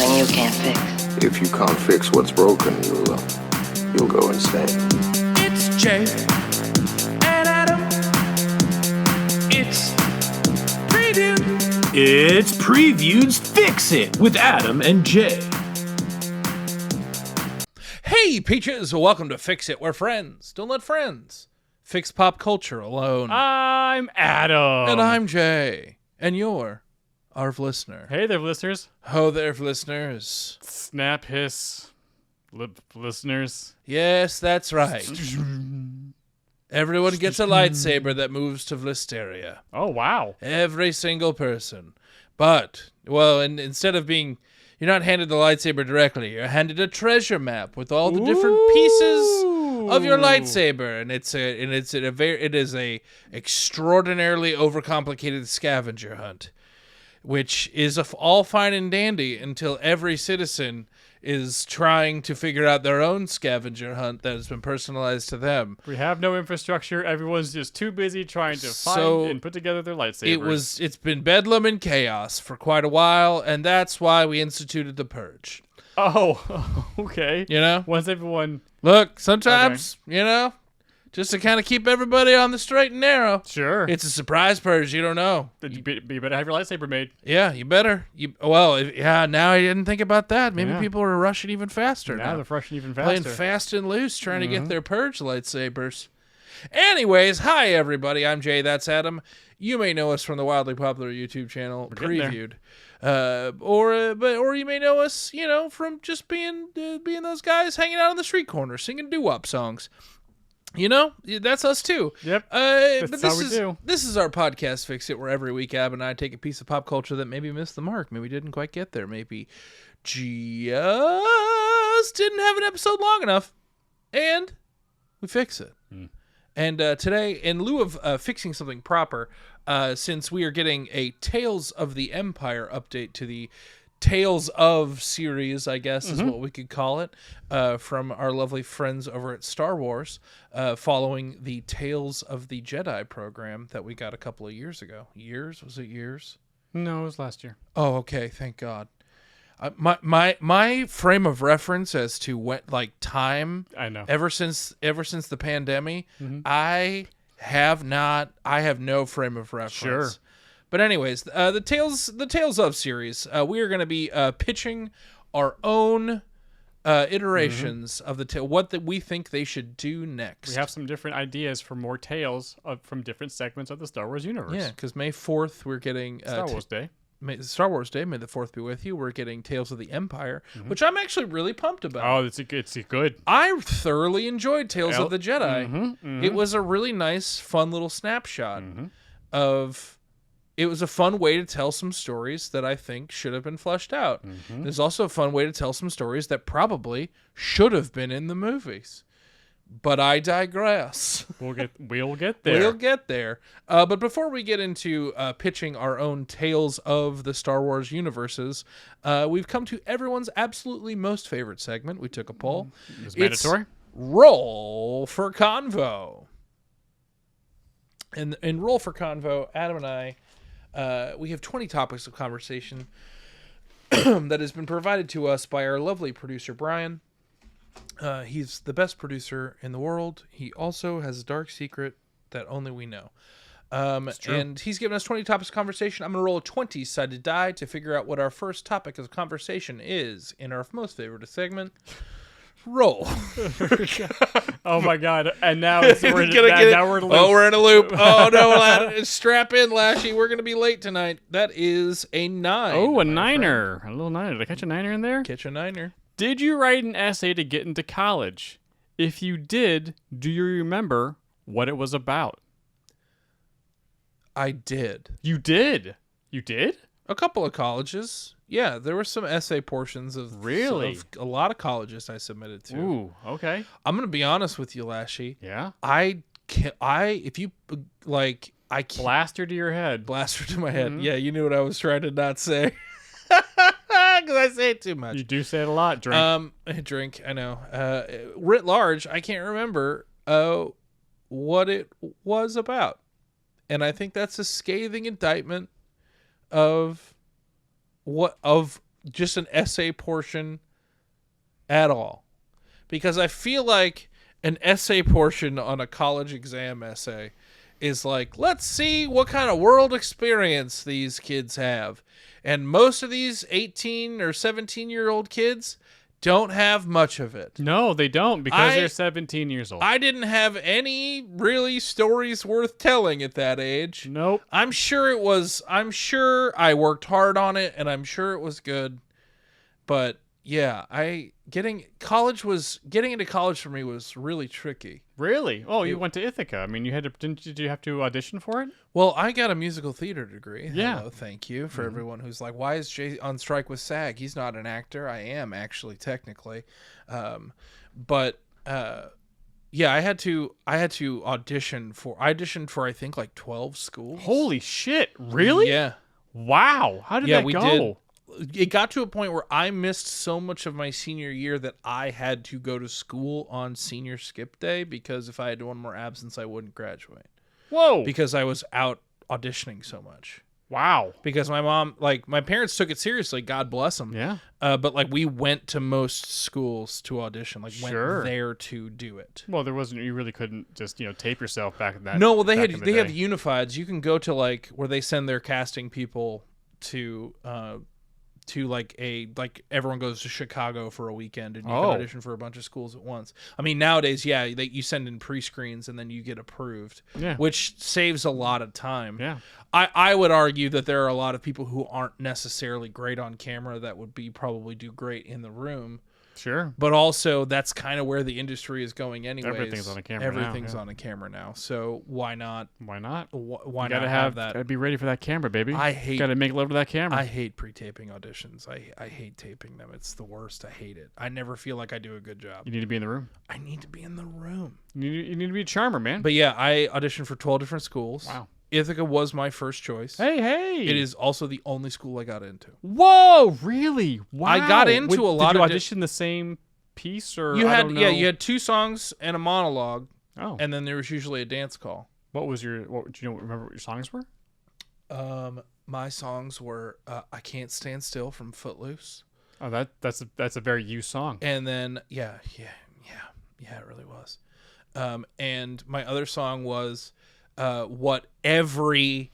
something you can't fix. If you can't fix what's broken, you'll go insane. It's Jay and Adam. It's Preview. It's Preview's Fix It with Adam and Jay. Hey, Peaches, welcome to Fix It. We're friends. Don't let friends fix pop culture alone. I'm Adam. And I'm Jay. And you're our listener. Hey there, listeners. Ho there, listeners. Snap, hiss, listeners. Yes, that's right. Everyone gets a lightsaber that moves to Vlisteria. Oh, wow. Every single person. But, well, and instead of being... You're not handed the lightsaber directly. You're handed a treasure map with all the different pieces of your lightsaber, and it is a extraordinarily overcomplicated scavenger hunt, which is all fine and dandy until every citizen is trying to figure out their own scavenger hunt that has been personalized to them. We have no infrastructure. Everyone's just too busy trying to find and put together their lightsabers. It's been bedlam and chaos for quite a while, and that's why we instituted the purge. Oh, okay. You know? Once everyone... Look, sometimes, just to kind of keep everybody on the straight and narrow. Sure. It's a surprise purge. You don't know. You better have your lightsaber made. Yeah, you better. Now I didn't think about that. Maybe people are rushing even faster now. Now they're rushing even faster. Playing fast and loose, trying to get their purge lightsabers. Anyways, hi everybody. I'm Jay. That's Adam. You may know us from the wildly popular YouTube channel Previewed, or you may know us, from just being those guys hanging out on the street corner singing doo-wop songs. That's us too. Yep. But how we do. This is our podcast, Fix It, where every week Ab and I take a piece of pop culture that maybe missed the mark, maybe didn't quite get there, maybe just didn't have an episode long enough, and we fix it. And today, in lieu of fixing something proper, since we are getting a Tales of the Empire update to the Tales of series, I guess is what we could call it, from our lovely friends over at Star Wars, following the Tales of the Jedi program that we got a couple of years ago. Years? Was it years? No, it was last year. Oh, okay. Thank God. My frame of reference as to what time, I know. ever since the pandemic, I have no frame of reference. Sure. But anyways, the Tales of series, we are going to be pitching our own iterations of what we think they should do next. We have some different ideas for more tales from different segments of the Star Wars universe. Yeah, because May 4th we're getting Star Wars Day. Star Wars Day, may the 4th be with you. We're getting Tales of the Empire, which I'm actually really pumped about. Oh, it's good. I thoroughly enjoyed Tales of the Jedi. It was a really nice, fun little snapshot of... It was a fun way to tell some stories that I think should have been fleshed out. There's also a fun way to tell some stories that probably should have been in the movies. But I digress. We'll get there. We'll get there. But before we get into pitching our own Tales of the Star Wars universes, we've come to everyone's absolutely most favorite segment. We took a poll. It's mandatory. Roll for Convo. And in Roll for Convo, Adam and I, we have 20 topics of conversation that has been provided to us by our lovely producer, Brian. He's the best producer in the world. He also has a dark secret that only we know. And he's given us 20 topics of conversation. I'm going to roll a 20-sided die to figure out what our first topic of conversation is in our most favorite segment. Roll. Oh my God! And now we're in a loop. Oh, we're in a loop. Oh no! Strap in, Lashy. We're gonna be late tonight. That is a 9. Oh, a niner. A little niner. Did I catch a niner in there? Catch a 9er. Did you write an essay to get into college? If you did, do you remember what it was about? I did. You did? You did? A couple of colleges. Yeah, there were some essay portions of of a lot of colleges I submitted to. Ooh, okay. I'm gonna be honest with you, Lashy. Yeah. Blaster to your head. Blaster to my head. Yeah, you knew what I was trying to not say. Because I say it too much. You do say it a lot. Drink. Drink. I know. Writ large, I can't remember what it was about, and I think that's a scathing indictment of just an essay portion at all. Because I feel like an essay portion on a college exam essay is like, let's see what kind of world experience these kids have. And most of these 18 or 17-year-old kids don't have much of it. No, they don't, because they're 17 years old. I didn't have any really stories worth telling at that age. Nope. I'm sure I worked hard on it, and I'm sure it was good. But yeah, getting into college for me was really tricky. Really? Oh, you went to Ithaca. I mean, did you have to audition for it? Well, I got a musical theater degree. Yeah. Hello, thank you for everyone who's like, why is Jay on strike with SAG? He's not an actor. I am actually, technically. Yeah, I had to audition for I think like 12 schools. Holy shit. Really? Yeah. Wow. How did that we go? did. It got to a point where I missed so much of my senior year that I had to go to school on senior skip day, because if I had one more absence, I wouldn't graduate. Whoa. Because I was out auditioning so much. Wow. Because my parents took it seriously, God bless them. Yeah. But like we went to most schools to audition, like Sure. went there to do it. Well, you really couldn't just, tape yourself back in that. No, well they back had in the they have day. unifieds. You can go to like where they send their casting people to everyone goes to Chicago for a weekend and you can audition for a bunch of schools at once. I mean, nowadays, yeah, you send in pre-screens and then you get approved, Yeah. which saves a lot of time. Yeah. I would argue that there are a lot of people who aren't necessarily great on camera that would probably do great in the room. Sure. But also, that's kind of where the industry is going anyways. Everything's on a camera now, Everything's yeah. on a camera now. So why not? Why not? Why Gotta not have that? Gotta be ready for that camera, baby. I hate- Gotta make love to that camera. I hate pre-taping auditions. I hate taping them. It's the worst. I hate it. I never feel like I do a good job. You need to be in the room. I need to be in the room. You need to be a charmer, man. But yeah, I auditioned for 12 different schools. Wow. Ithaca was my first choice. Hey. It is also the only school I got into. Whoa, really? Wow. I got into a lot Did you of audition the same piece, or You I had don't know? yeah, you had 2 songs and a monologue, Oh. and then there was usually a dance call. What do you remember what your songs were? My songs were "I Can't Stand Still" from Footloose, Oh, that's a very you song. and then yeah, it really was. And my other song was what every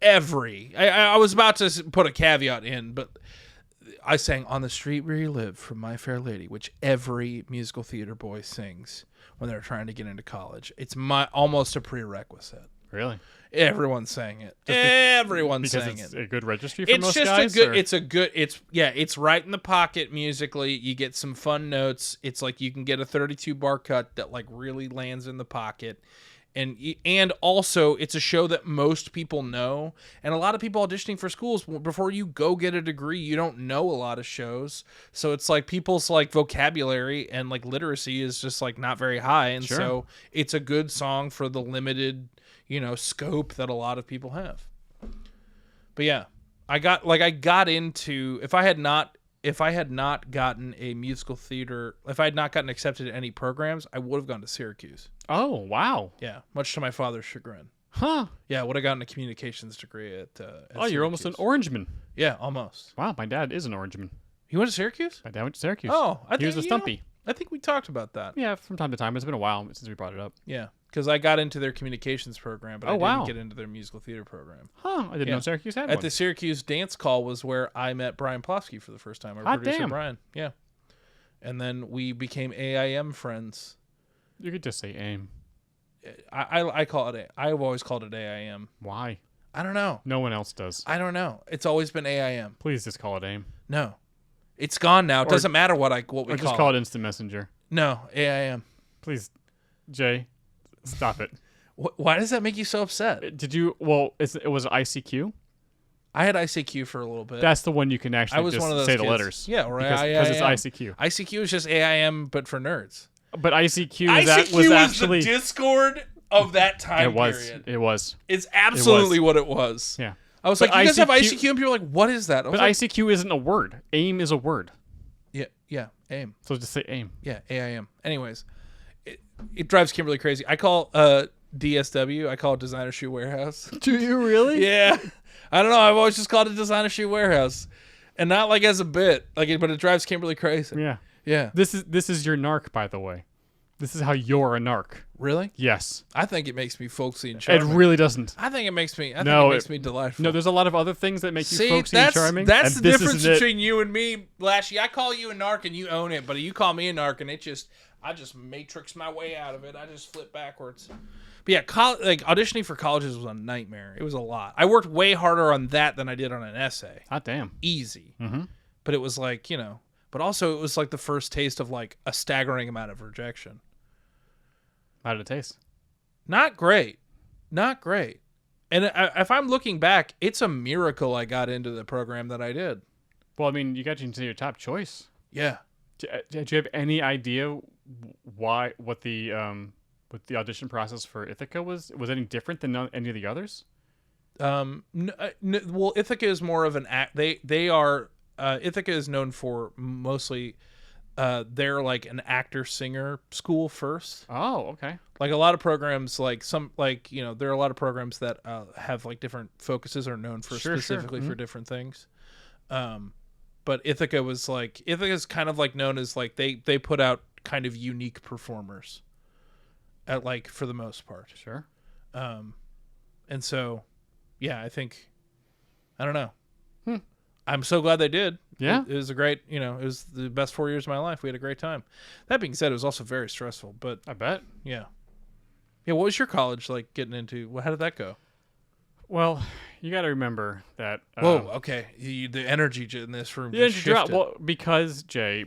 I was about to put a caveat in, but I sang "On the Street Where You Live" from My Fair Lady, which every musical theater boy sings when they're trying to get into college. It's almost a prerequisite. Really? Everyone sang it. Everyone sang Because it's it. a good registry for It's most just guys? a good. or- It's right in the pocket musically. You get some fun notes. It's like you can get a 32 bar cut that like really lands in the pocket. And also, it's a show that most people know, and a lot of people auditioning for schools, before you go get a degree, you don't know a lot of shows, so it's like people's like vocabulary and like literacy is just like not very high, and Sure. so it's a good song for the limited scope that a lot of people have. But yeah, I got into if I had not gotten a musical theater, if I had not gotten accepted to any programs, I would have gone to Syracuse. Oh, wow. Yeah, much to my father's chagrin. Huh. Yeah, I would have gotten a communications degree at Oh, you're almost an Syracuse. Orangeman. Yeah, almost. Wow, my dad is an Orangeman. You went to Syracuse? My dad went to Syracuse. Oh, he was a Stumpy. I think we talked about that. Yeah, from time to time. It's been a while since we brought it up. Yeah, because I got into their communications program, but I wow. didn't get into their musical theater program. Huh, I didn't Yeah. know Syracuse had At one. the Syracuse dance call was where I met Brian Plofsky for the first time. Our Hot producer damn. Brian. Yeah, and then we became AIM friends. You could just say AIM. I call it. I've always called it AIM. Why? I don't know. No one else does. I don't know. It's always been AIM. Please just call it AIM. No, it's gone now. It doesn't matter what we Or just call call it. it Instant Messenger. No, AIM. Please, Jay, stop it. Why does that make you so upset? Did you? Well, it was ICQ. I had ICQ for a little bit. That's the one you can actually I was just one of those say kids. the letters. Yeah, or because it's AIM. ICQ. ICQ is just AIM, but for nerds. But ICQ ICQ was was actually the Discord of that time it was period. it was It's absolutely what it was. yeah. I was But like, you guys have ICQ ICQ? And people were like, what is that? I was But like, ICQ isn't a word. AIM is a word. yeah, AIM. So just say AIM. Yeah, AIM. Anyways, it drives Kimberly crazy. I call DSW. I call it Designer Shoe Warehouse. Do you really? Yeah. I don't know. I've always just called it Designer Shoe Warehouse. And not like as a bit. But it drives Kimberly crazy. Yeah. Yeah. This is your narc, by the way. This is how you're a narc. Really? Yes. I think it makes me folksy and It charming. really doesn't. I think it makes me delightful. No, there's a lot of other things that make you See, folksy and that's charming. that's and the this difference isn't it. between you and me, Lashy. I call you a narc and you own it, but you call me a narc and I just matrix my way out of it. I just flip backwards. But yeah, auditioning for colleges was a nightmare. It was a lot. I worked way harder on that than I did on an essay. Hot damn. Easy. Mm-hmm. But it was like, but also it was like the first taste of like a staggering amount of rejection. How did it taste? Not great. Not great. And if I'm looking back, it's a miracle I got into the program that I did. Well, I mean, you got into your top choice. Yeah. Did you have any idea what the audition process for Ithaca was? Was any different than any of the others? Well, Ithaca is more of an act. They are Ithaca is known for mostly they're like an actor singer school first. Oh, okay. Like a lot of programs, there are a lot of programs that have like different focuses or known for specifically for different things. But Ithaca is kind of like known as like they put out kind of unique performers at like for the most part. Sure. And so, yeah, I don't know. I'm so glad they did. Yeah. It was a great, it was the best 4 years of my life. We had a great time. That being said, it was also very stressful, but I bet. yeah. Yeah. What was your college like getting into? How did that go? Well, you got to remember that. Whoa. Okay. The energy in this room. The Just energy drop. shifted. Well, because Jay,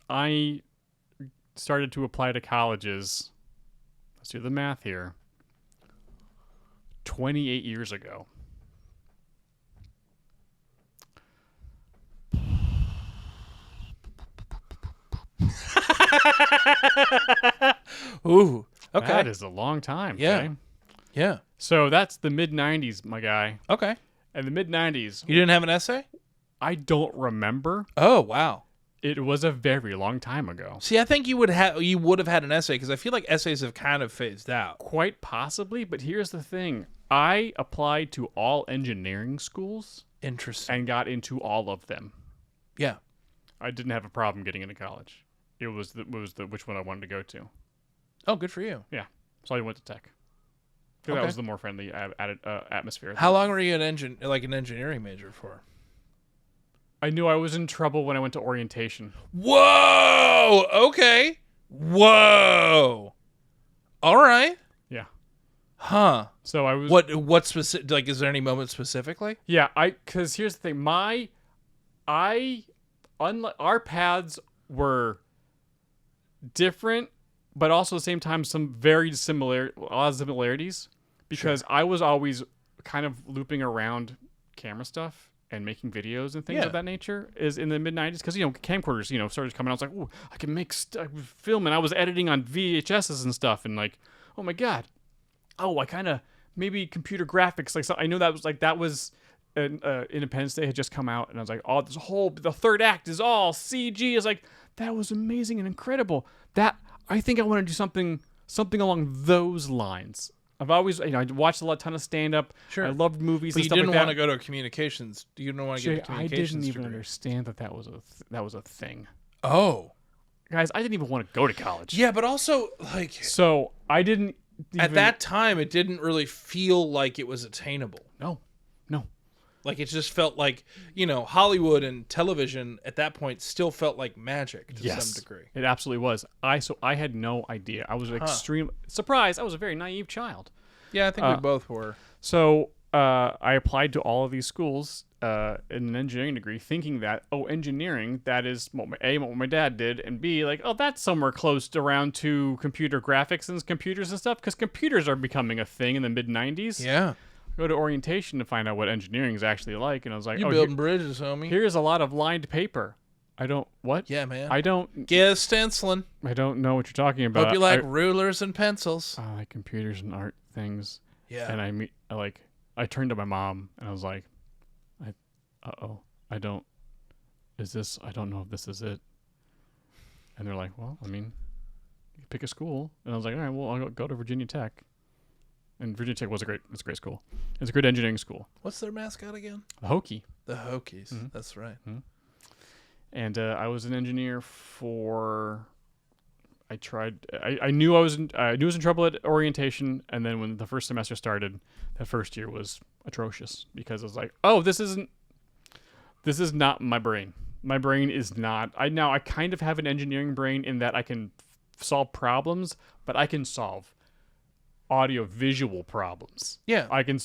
I started to apply to colleges. Let's do the math here. 28 years ago. Ooh. Okay. That is a long time. Yeah. Jay. Yeah. So that's the mid 90s, my guy. Okay. And the mid 90s, You didn't have an essay? I don't remember. Oh, wow. It was a very long time ago. See, I think you would have had an essay because I feel like essays have kind of phased out. Quite possibly, but here's the thing. I applied to all engineering schools Interesting. and got into all of them. Yeah. I didn't have a problem getting into college. It was which one I wanted to go to. Oh, good for you. Yeah. So I went to tech. Okay. That was the more friendly atmosphere. How long were you an engineering major for? I knew I was in trouble when I went to orientation. Whoa! Okay. Whoa! All right. Yeah. Huh. So I was What specific? Like, is there any moment specifically? Yeah, because here's the thing. Our paths were different, but also at the same time a lot of similarities, because I was always kind of looping around camera stuff and making videos and things Yeah. of that nature is in the mid 90s, because camcorders started coming out. I was like, ooh, I can make film, and I was editing on VHSs and stuff, and like, oh my god, I kind of maybe computer graphics, like, so I know that was Independence Day had just come out, and I was like, oh, the third act is all CG. Is like, that was amazing and incredible. That I think I want to do something along those lines. I've always, I watched a ton of stand up. Sure. I loved movies. But and you stuff didn't like want that. to go to a communications. You didn't want to get a Jay, I communications didn't even degree. understand that was a thing. Oh. Guys, I didn't even want to go to college. Yeah, but also like So I didn't. at that time, it didn't really feel like it was attainable. No. Like, it just felt like, Hollywood and television at that point still felt like magic to some degree. It absolutely was. I had no idea. I was extremely surprised. I was a very naive child. Yeah, I think we both were. So I applied to all of these schools in an engineering degree, thinking that, engineering, that is what my dad did, and B, like, that's somewhere close around to computer graphics and computers and stuff, because computers are becoming a thing in the mid 90s. Yeah. Go to orientation to find out what engineering is actually like, and I was like, You building bridges, homie. here's a lot of lined paper. What? Yeah, man. I don't Get a stenciling. know what you're talking about. Hope you like rulers and pencils. I like computers and art things. Yeah. And I turned to my mom and I was like, I don't know if this is it. And they're like, well, I mean, pick a school. And I was like, all right, well, I'll go to Virginia Tech. And Virginia Tech it's a great school. It's a great engineering school. What's their mascot again? The Hokie. The Hokies. Mhm. That's right. And I was an engineer I knew I was in trouble at orientation, and then when the first semester started, that first year was atrocious because I was like, oh, this is not my brain. My brain is not. I kind of have an engineering brain in that I can solve problems, but I can solve audio visual problems. Yeah. I can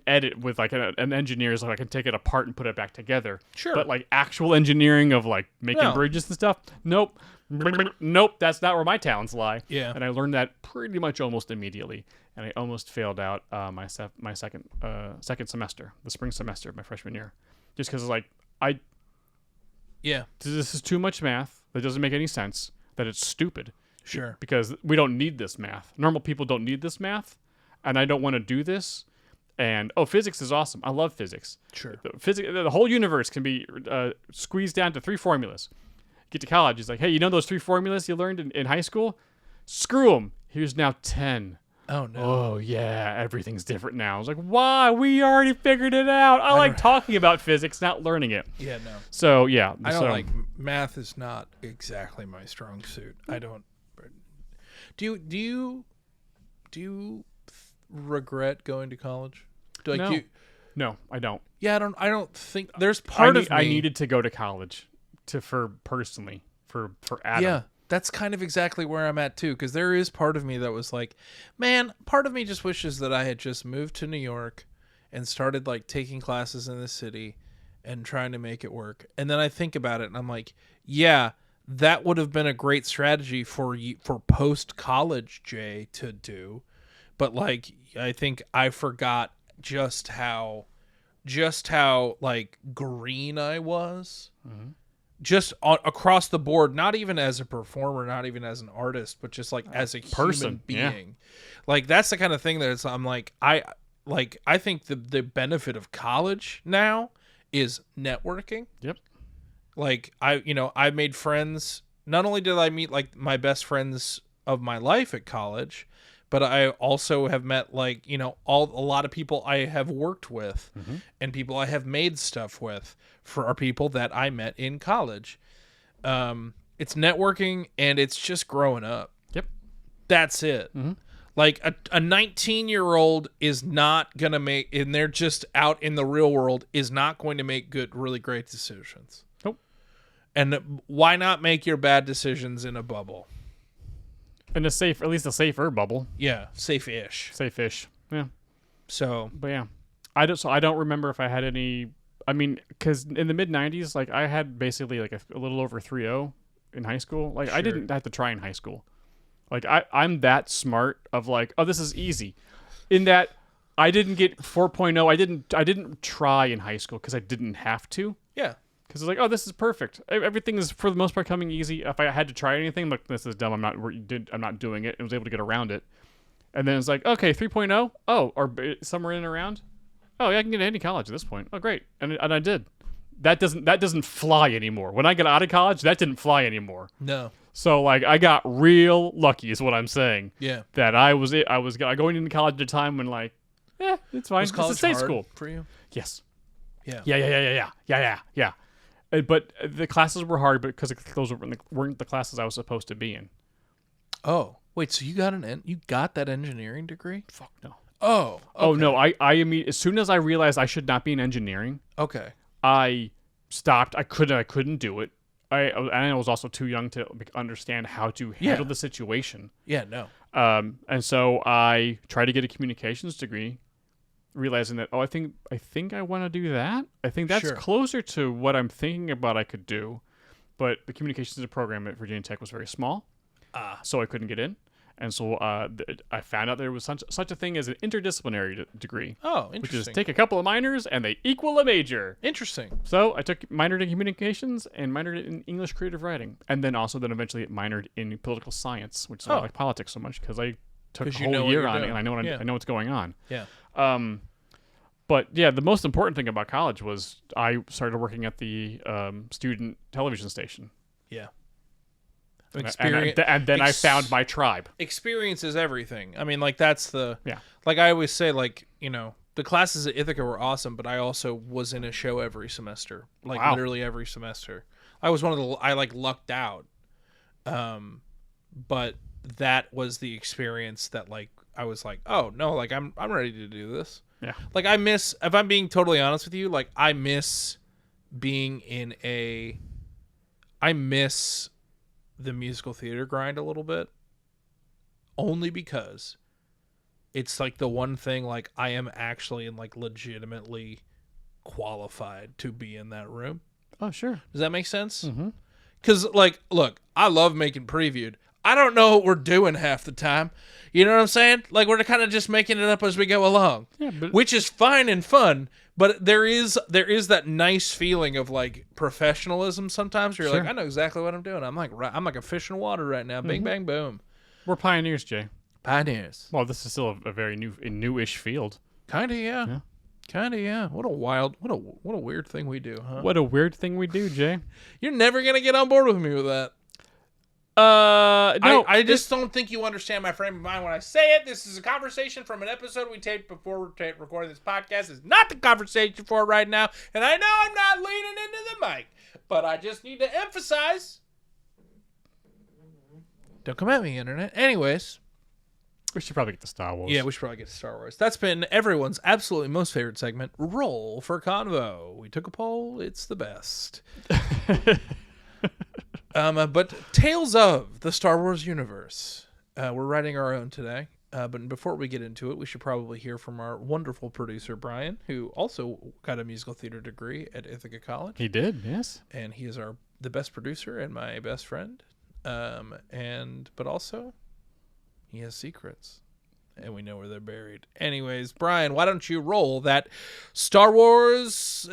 edit with like an engineer, so I can take it apart and put it back together. Sure. But like actual engineering of like making No. bridges and stuff, nope. That's not where my talents lie. Yeah. And I learned that pretty much almost immediately, and I almost failed out my second semester, the spring semester of my freshman year, just because like Yeah. this is too much math that doesn't make any sense, that it's stupid. Sure. Because we don't need this math. Normal people don't need this math, and I don't want to do this. And physics is awesome. I love physics. Sure. The whole universe can be squeezed down to 3 formulas. Get to college, it's like, hey, you know those 3 formulas you learned in high school? Screw them. Here's now 10. Oh no. Oh yeah, everything's different now. I was like, why? We already figured it out. I like talking about physics, not learning it. Yeah. No. So yeah, I don't like math. Is not exactly my strong suit. I don't. Do you regret going to college? No, I don't. Yeah, I don't think there's part of me. I needed to go to college for Adam. Yeah, that's kind of exactly where I'm at too. Because there is part of me that was like, man, part of me just wishes that I had just moved to New York and started like taking classes in the city and trying to make it work. And then I think about it and I'm like, yeah, that would have been a great strategy for post college Jay to do. But like, I think I forgot just how like green I was. Mm-hmm. Just across the board, not even as a performer, not even as an artist, but just like as a human being. Yeah. Like that's the kind of thing that I'm like, I think the benefit of college now is networking. Yep. Like I made friends. Not only did I meet like my best friends of my life at college, but I also have met like, a lot of people I have worked with and people I have made stuff with are people that I met in college. It's networking and it's just growing up. Yep. That's it. Mm-hmm. Like a 19-year-old is not going to make, and they're just out in the real world, is not going to make really great decisions. Nope. And why not make your bad decisions in a bubble? In at least a safer bubble. Yeah, safe-ish. Safe-ish. Yeah. So, but yeah, I don't remember if I had any. I mean, because in the mid '90s, like I had basically like a little over 3.0 in high school. Like I didn't have to try in high school. Like I'm that smart of like, oh, this is easy. In that I didn't get 4.0. I didn't try in high school because I didn't have to. Yeah. Because it's like, oh, this is perfect. Everything is for the most part coming easy. If I had to try anything, like this is dumb. I'm not doing it. And was able to get around it. And then it's like, okay, 3.0. Oh, or somewhere in and around. Oh yeah, I can get to any college at this point. Oh great, and I did. That doesn't fly anymore. When I got out of college, that didn't fly anymore. No. So like I got real lucky, is what I'm saying. Yeah. That I was going into college at a time when like, it's fine. Was college it's a state hard school for you? Yes. Yeah. Yeah. But the classes were hard because those weren't the classes I was supposed to be in. Oh wait, so you got that engineering degree? Fuck no. Oh. Okay. Oh no! I as soon as I realized I should not be in engineering, okay, I stopped. I couldn't do it. I was also too young to understand how to handle the situation. Yeah, no. And so I tried to get a communications degree, realizing that I think I want to do that. I think that's closer to what I'm thinking about I could do, but the communications program at Virginia Tech was very small, so I couldn't get in. And so I found out there was such a thing as an interdisciplinary degree. Oh, interesting. Which is take a couple of minors and they equal a major. Interesting. So I minored in communications and minored in English creative writing. And then eventually minored in political science, which is why I like politics so much because I took a whole year on it and I know what's going on. Yeah. But yeah, the most important thing about college was I started working at the student television station. Yeah. Experience, and then I found my tribe. Experience is everything. I mean, like, that's the... Yeah. Like, I always say, like, you know, the classes at Ithaca were awesome, but I also was in a show every semester. Like, Wow. literally every semester. I was one of the... I, like, lucked out. But that was the experience that, like, I was like, oh, no, like, I'm ready to do this. Yeah. Like, I miss... If I'm being totally honest with you, like, I miss being in a... I miss the musical theater grind a little bit. Only because it's, like, the one thing, like, I am actually and, like, legitimately qualified to be in that room. Oh, sure. Does that make sense? Mm-hmm. Because, like, look, I love making Previewed. I don't know what we're doing half the time. You know what I'm saying? Like, we're kind of just making it up as we go along. Yeah, but Which is fine and fun, but there is that nice feeling of, like, professionalism sometimes where you're Sure. like, I know exactly what I'm doing. I'm like a fish in water right now. Bing, bang, boom. we're pioneers, Jay. Pioneers. Well, this is still a very newish field. Kinda, yeah. Yeah. Kinda, yeah. What a weird thing we do, huh? What a weird thing we do, Jay. You're never gonna get on board with me with that. No, I just don't think you understand my frame of mind when I say it. This is a conversation from an episode we taped before recording this podcast. It's not the conversation for it right now, and I know I'm not leaning into the mic, but I just need to emphasize. Don't come at me, internet. Anyways, we should probably get to Star Wars. yeah, we should probably get to Star Wars. That's been everyone's absolutely most favorite segment, Roll for Convo. We took a poll. It's the best. But Tales of the Star Wars universe. We're writing our own today. But before we get into it, we should probably hear from our wonderful producer, Brian, who also got a musical theater degree at Ithaca College. He did, yes. And he is the best producer and my best friend. But also, he has secrets. And we know where they're buried. Anyways, Brian, why don't you roll that Star Wars...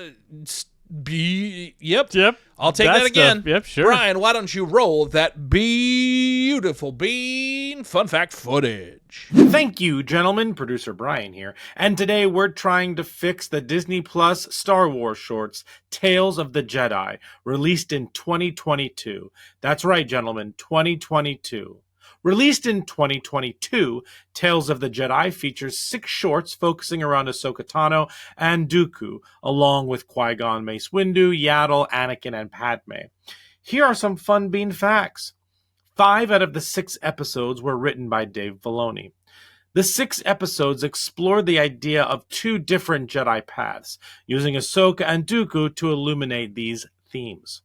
Yep. I'll take that again. Yep, sure. Brian, why don't you roll that beautiful bean fun fact footage? Thank you, gentlemen. Producer Brian here. And today we're trying to fix the Disney Plus Star Wars shorts, Tales of the Jedi, released in 2022. That's right, gentlemen, 2022. Released in 2022, Tales of the Jedi features 6 shorts focusing around Ahsoka Tano and Dooku, along with Qui-Gon, Mace Windu, Yaddle, Anakin, and Padme. Here are some fun bean facts. 5 out of the 6 episodes were written by Dave Filoni. The 6 episodes explore the idea of 2 different Jedi paths, using Ahsoka and Dooku to illuminate these themes.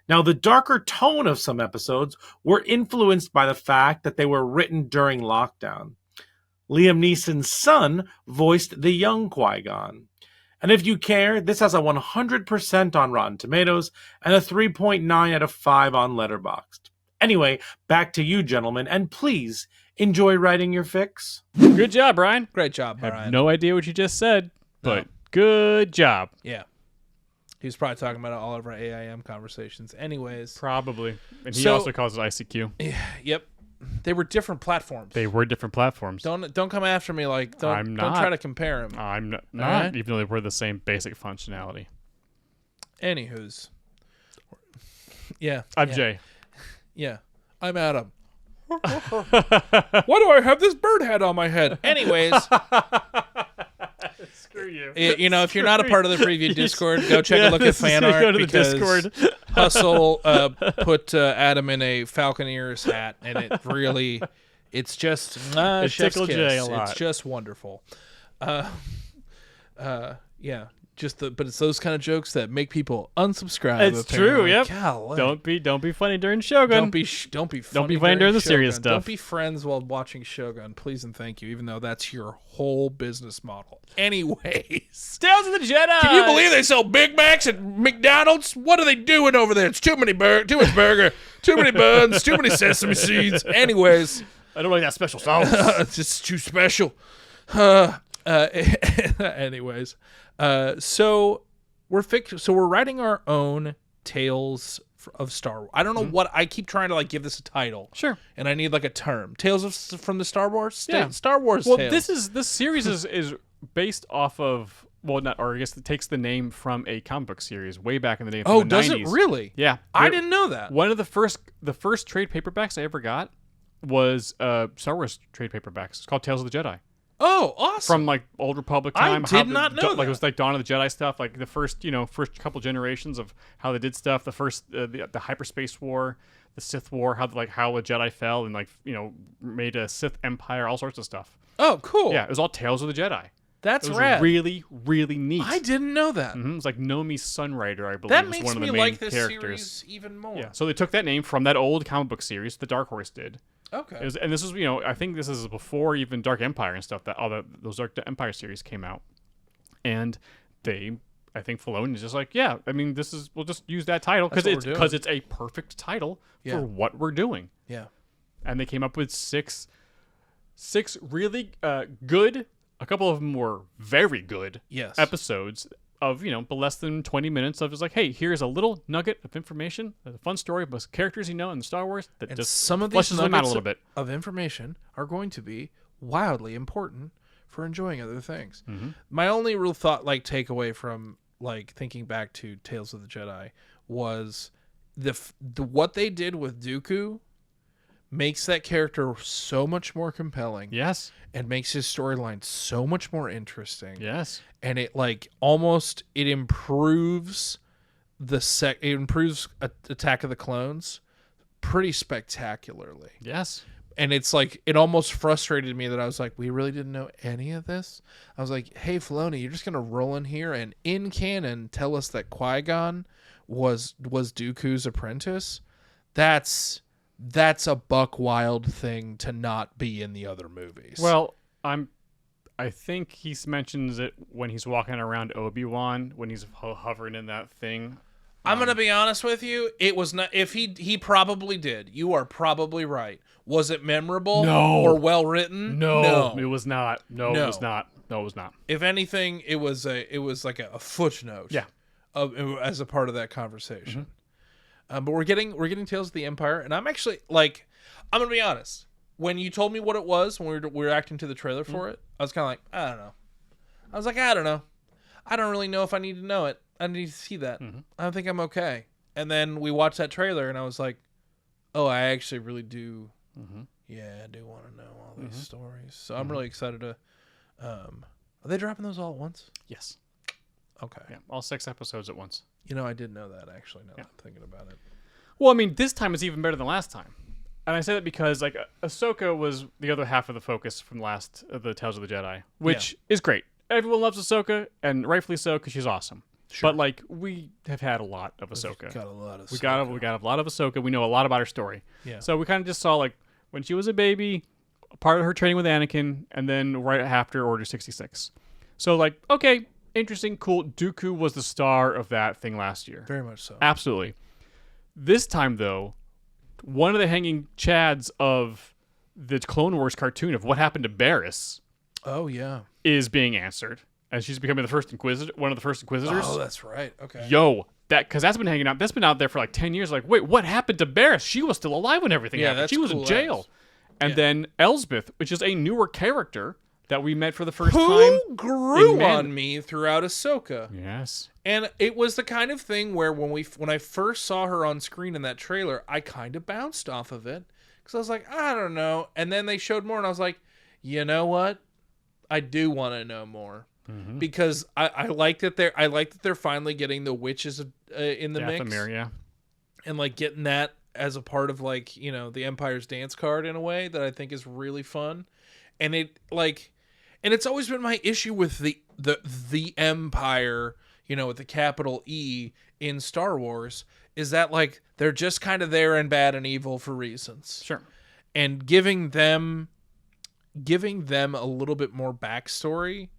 Now, the darker tone of some episodes were influenced by the fact that they were written during lockdown. Liam Neeson's son voiced the young Qui-Gon. And if you care, this has a 100% on Rotten Tomatoes and a 3.9 out of 5 on Letterboxd. Anyway, back to you, gentlemen, and please enjoy writing your fix. Good job, Brian. Great job, I Brian. have no idea what you just said, but No. good job. Yeah. He was probably talking about all of our AIM conversations. Anyways. Probably. And he So- also calls it ICQ. Yep. They were different platforms. They were different platforms. Don't come after me like I'm don't not. try to compare them. I'm not, right. even though they were the same basic functionality. Anywho's. Yeah. I'm yeah. Jay. Yeah. I'm Adam. Why do I have this bird hat on my head? Anyways, Screw you. you know, if you're not a part of the preview Discord, go check a look at fan art go to the because Discord. Hustle put Adam in a Falconeers hat, and it's just It chef's tickled kiss. Jay a lot. It's just wonderful. Yeah. But it's those kind of jokes that make people unsubscribe. It's true. apparently. Yep. Golly. Don't be funny during Shogun. Don't be funny during the serious Shogun. stuff. Don't be friends while watching Shogun, please and thank you. Even though that's your whole business model. Anyways, Tales of the Jedi. can you believe they sell Big Macs at McDonald's? What are they doing over there? It's too much burger, too many buns, too many sesame seeds. Anyways, I don't like that special sauce. it's just too special. Anyways, so we're writing our own Tales of Star Wars. I don't know what I keep trying to give this a title. Sure. And I need a term. From the Star Wars. Yeah. Star Wars. Well, Tales. this series is based off of well, not, or I guess it takes the name from a comic book series way back in the day. From Oh, the does 90s. it really? Yeah, I didn't know that. One of the first trade paperbacks I ever got was Star Wars trade paperbacks. It's called Tales of the Jedi. Oh, awesome. From like Old Republic I time. did not know Like that. it was like Dawn of the Jedi stuff. Like the first couple generations of how they did stuff. The first the hyperspace war, the Sith war, how a Jedi fell and made a Sith empire, all sorts of stuff. Oh, cool. Yeah, it was all Tales of the Jedi. That's It was rad. really, really neat. I didn't know that. It was like Nomi Sunrider, I believe, That was makes one of me the main like this characters. series even more. Yeah, so they took that name from that old comic book series the Dark Horse did. Okay. And this is, I think this is before even Dark Empire and stuff, that those Dark Empire series came out. And I think Filoni is just like, yeah, I mean, we'll just use that title That's what we're doing. because it's a perfect title Yeah. for what we're doing. Yeah. And they came up with six really good, a couple of them were very good Yes. episodes of, but less than 20 minutes of just like, hey, here's a little nugget of information, a fun story about characters in Star Wars that And just some of these fleshes them out a nuggets little bit. of information are going to be wildly important for enjoying other things. Mm-hmm. My only real thought, takeaway from thinking back to Tales of the Jedi was the what they did with Dooku makes that character so much more compelling. Yes. And makes his storyline so much more interesting. Yes. And it it improves Attack of the Clones pretty spectacularly. Yes. And it's it almost frustrated me that I was like, we really didn't know any of this. I was like, hey, Filoni, you're just gonna roll in here and in canon tell us that Qui-Gon was Dooku's apprentice. That's a buck wild thing to not be in the other movies. Well, I think he mentions it when he's walking around Obi-Wan, when he's hovering in that thing. I'm gonna be honest with you. It was not. If he probably did. You are probably right. Was it memorable? No. Or well written? No, it was not. No, No. it was not. No, it was not. If anything, it was like a footnote. Yeah. As a part of that conversation. Mm-hmm. But we're getting Tales of the Empire, and I'm actually I'm gonna be honest. When you told me what it was when we were acting to the trailer for it, I was kind of like, I don't know. I was like, I don't know. I don't really know if I need to know it. I need to see that. I think I'm okay. And then we watched that trailer, and I was like, oh, I actually really do. Yeah, I do want to know all these stories. So I'm really excited to. Are they dropping those all at once? Yes. Okay. Yeah, all 6 episodes at once. I did know that actually. Now that I'm thinking about it. Well, I mean, this time is even better than last time. And I say that because Ahsoka was the other half of the focus from the Tales of the Jedi, which is great. Everyone loves Ahsoka, and rightfully so, because she's awesome. Sure. But we have had a lot of Ahsoka. Got a lot of. We got a lot of Ahsoka. We know a lot about her story. Yeah. So we kind of just saw when she was a baby, part of her training with Anakin, and then right after Order 66. So okay, interesting, cool. Dooku was the star of that thing last year. Very much so. Absolutely. This time though, one of the hanging chads of the Clone Wars cartoon of what happened to Barriss Oh yeah. is being answered, and she's becoming the first Inquisitor, one of the first Inquisitors. Oh, that's right. Okay. Yo, because that's been hanging out. That's been out there for 10 years. Wait, what happened to Barriss? She was still alive when everything Yeah, happened. that's She was cool in jail. as. And Yeah. then Elsbeth, which is a newer character that we met for the first Who time. grew in Man- on me throughout Ahsoka. Yes. And it was the kind of thing where when I first saw her on screen in that trailer, I kind of bounced off of it because I was like, I don't know. And then they showed more, and I was like, you know what? I do want to know more because I like that they're finally getting the witches in the mix Dathomir, yeah. and getting that as a part of the Empire's dance card in a way that I think is really fun. And it's always been my issue with the Empire, with the capital E in Star Wars, is that they're just kind of there and bad and evil for reasons. Sure. And giving them a little bit more backstory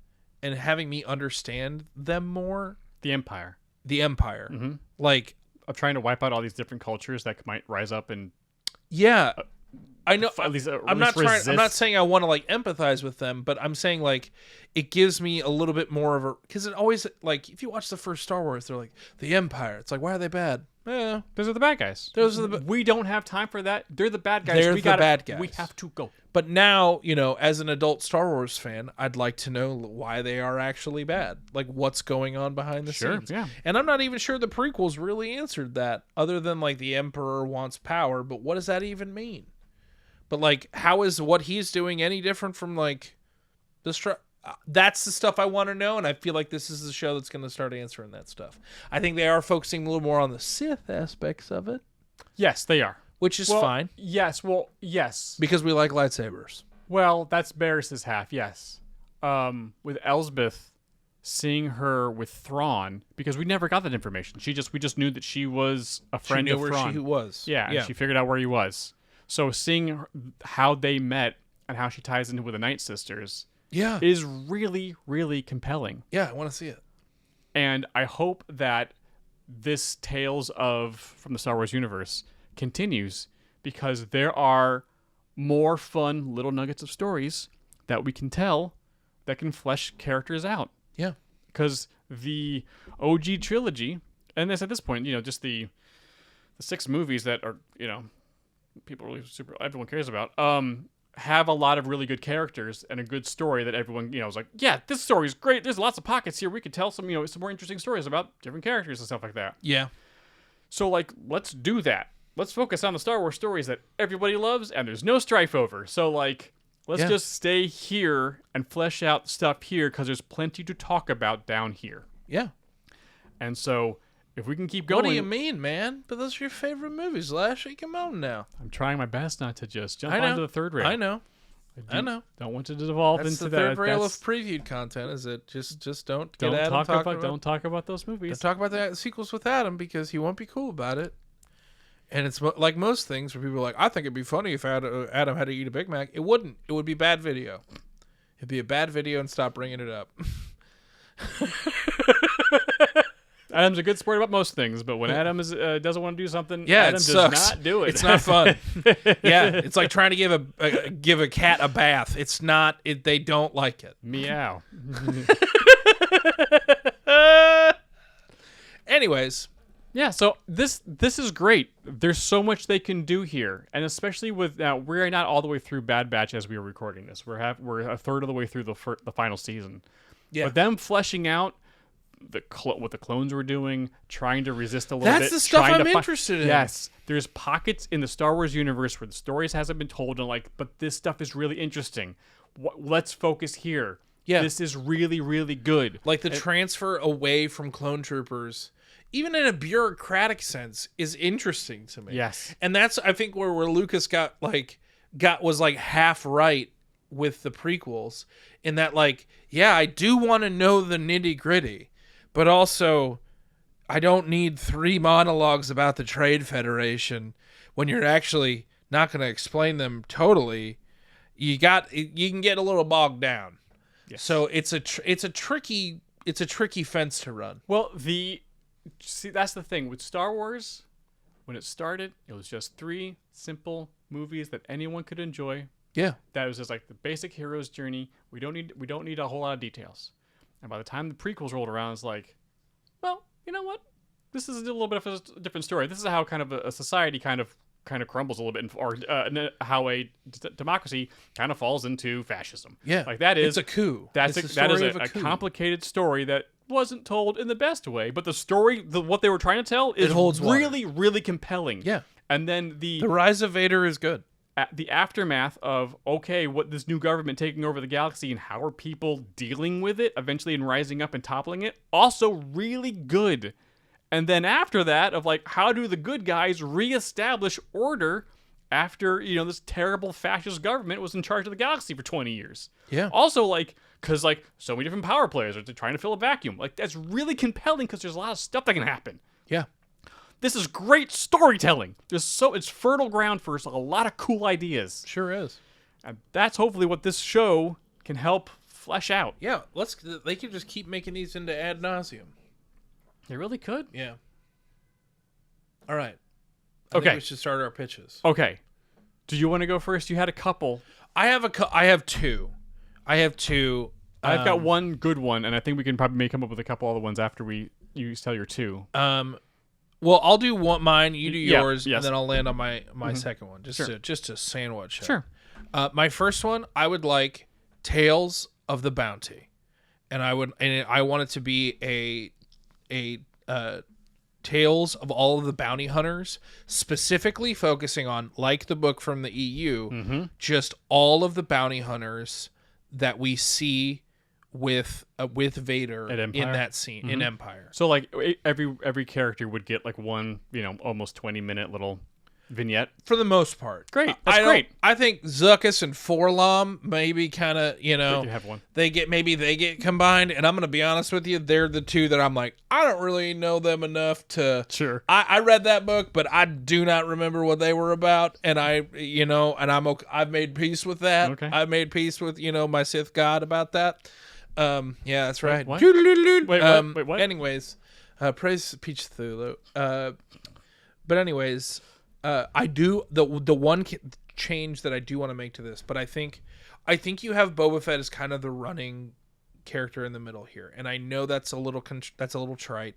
and having me understand them more. The Empire. The Empire. Of trying to wipe out all these different cultures that might rise up and yeah. I know. at least I'm not resist. saying I want to empathize with them, but I'm saying it gives me a little bit more of a, because it always if you watch the first Star Wars, they're the Empire. It's why are they bad? Yeah. Those are the bad guys. We don't have time for that. They're the bad guys. They're we the bad guys. We have to go. But now, as an adult Star Wars fan, I'd like to know why they are actually bad. Like, what's going on behind the scenes. Yeah. And I'm not even sure the prequels really answered that, other than, like, the Emperor wants power. But what does that even mean? But, like, how is what he's doing any different from, like, that's the stuff I want to know, and I feel like this is the show that's going to start answering that stuff. I think they are focusing a little more on the Sith aspects of it. Yes, they are. Which is fine. Yes, yes. Because we like lightsabers. Well, that's Barris's half, yes. With Elsbeth, seeing her with Thrawn, because we never got that information. We just knew that she was a friend of Thrawn. She knew where she was. Yeah, and she figured out where he was. So seeing how they met and how she ties into with the Night Sisters is really, really compelling. Yeah, I want to see it. And I hope that this Tales from the Star Wars universe continues, because there are more fun little nuggets of stories that we can tell that can flesh characters out. Yeah. Because the OG trilogy, and this at this point, just the 6 movies that are, everyone cares about, have a lot of really good characters and a good story that everyone, is like, yeah, this story is great. There's lots of pockets here. We could tell some more interesting stories about different characters and stuff like that. Yeah. So, like, let's do that. Let's focus on the Star Wars stories that everybody loves and there's no strife over. So, like, let's just stay here and flesh out stuff here, because there's plenty to talk about down here. Yeah. And so, if we can keep going... What do you mean, man? But those are your favorite movies, Lashley. Come on now. I'm trying my best not to just jump onto the third rail. I know. Don't want to devolve That's into the that. third rail of previewed content, is it? Just don't get Adam don't talk about those movies. Don't talk about the sequels with Adam, because he won't be cool about it. And it's like most things where people are like, I think it'd be funny if Adam had to eat a Big Mac. It wouldn't. It would be bad video. It'd be a bad video, and stop bringing it up. Adam's a good sport about most things, but when Adam doesn't want to do something, Adam does sucks. not do it. It's not fun. Yeah, it's like trying to give a cat a bath. It's not. They don't like it. Meow. Anyways. Yeah, so this is great. There's so much they can do here, and especially with now, we're not all the way through Bad Batch as we are recording this. We're a third of the way through the final season. Yeah. But them fleshing out what the clones were doing, trying to resist a little bit. That's the stuff I'm interested in. Yes, there's pockets in the Star Wars universe where the stories hasn't been told, and but this stuff is really interesting. Let's focus here. Yeah, this is really, really good. Like the transfer away from clone troopers, even in a bureaucratic sense, is interesting to me. Yes. And that's, I think, where Lucas was half right with the prequels, in that, I do want to know the nitty gritty, but also I don't need 3 monologues about the Trade Federation when you're actually not going to explain them totally. You can get a little bogged down. Yes. So it's a tricky fence to run. Well, see, that's the thing with Star Wars. When it started, it was just 3 simple movies that anyone could enjoy. Yeah, that was just like the basic hero's journey. We don't need a whole lot of details. And by the time the prequels rolled around, it's like, well, you know what? This is a little bit of a different story. This is how kind of a society kind of crumbles a little bit, or how a democracy kind of falls into fascism. Yeah, like that is it's a coup. That is a complicated story that wasn't told in the best way, but the story, what they were trying to tell, is really, really compelling. Yeah, and then the Rise of Vader is good. The aftermath of, what this new government taking over the galaxy and how are people dealing with it eventually and rising up and toppling it, also really good. And then after that of how do the good guys reestablish order after, this terrible fascist government was in charge of the galaxy for 20 years. Yeah. Also because so many different power players are trying to fill a vacuum. That's really compelling because there's a lot of stuff that can happen. Yeah. This is great storytelling. It's fertile ground for a lot of cool ideas. Sure is. And that's hopefully what this show can help flesh out. Yeah, they can just keep making these into ad nauseum. They really could. Yeah. All right. I think we should start our pitches. Okay. Do you want to go first? You had a couple. I have two. I've got one good one, and I think we can probably come up with a couple other ones after you tell your 2. Well, I'll do mine. You do Yeah, yours, yes. and then I'll land on my second one, just to sandwich it. Sure. My first one, I would like Tales of the Bounty, and I want it to be a tales of all of the bounty hunters, specifically focusing on, like the book from the EU, just all of the bounty hunters that we see with Vader At in Empire? that scene in Empire. So like every character would get like one, almost 20-minute little vignette. For the most part, Great. That's I don't- great. I think Zuckuss and Forlom maybe kind of They could have one. they get combined, and I'm gonna be honest with you, they're the two that I'm like, I don't really know them enough to. Sure. I read that book, but I do not remember what they were about, and I've made peace with that. Okay. I've made peace with my Sith God about that. Yeah, that's right. what? Wait, wait, what? Anyways, praise Peach Thulu. But anyways, I do the one change that I do want to make to this, but I think you have Boba Fett as kind of the running character in the middle here, and I know that's a little trite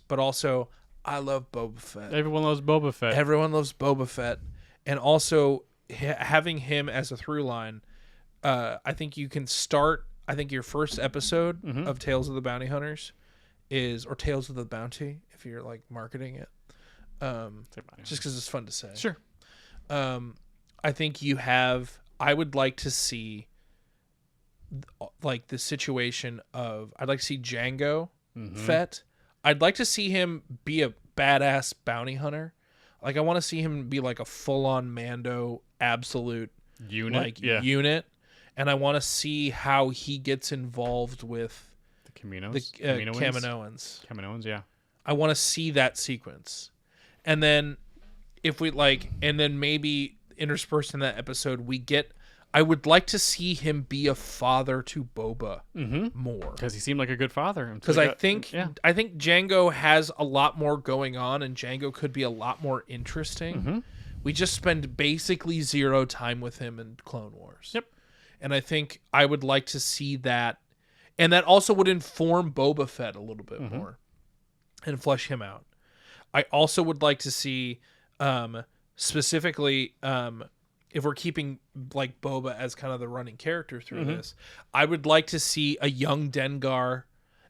but also I love Boba Fett. Everyone loves Boba Fett. Everyone loves Boba Fett, and also having him as a through line. I think you can start. I think your first episode of Tales of the Bounty Hunters or Tales of the Bounty, if you're like marketing it. Just because it's fun to say. Sure. I think I would like to see like the situation of, I'd like to see Jango Fett. I'd like to see him be a badass bounty hunter. Like I want to see him be like a full-on Mando absolute Unit. unit. And I want to see how he gets involved with The Caminos. the Kaminoans. Kaminoans, yeah. I want to see that sequence. And then maybe interspersed in that episode, I would like to see him be a father to Boba more. Because he seemed like a good father. Because I think Jango has a lot more going on, and Jango could be a lot more interesting. We just spend basically zero time with him in Clone Wars. Yep. And I think I would like to see that. And that also would inform Boba Fett a little bit more and flesh him out. I also would like to see, specifically, if we're keeping like Boba as kind of the running character through this, I would like to see a young Dengar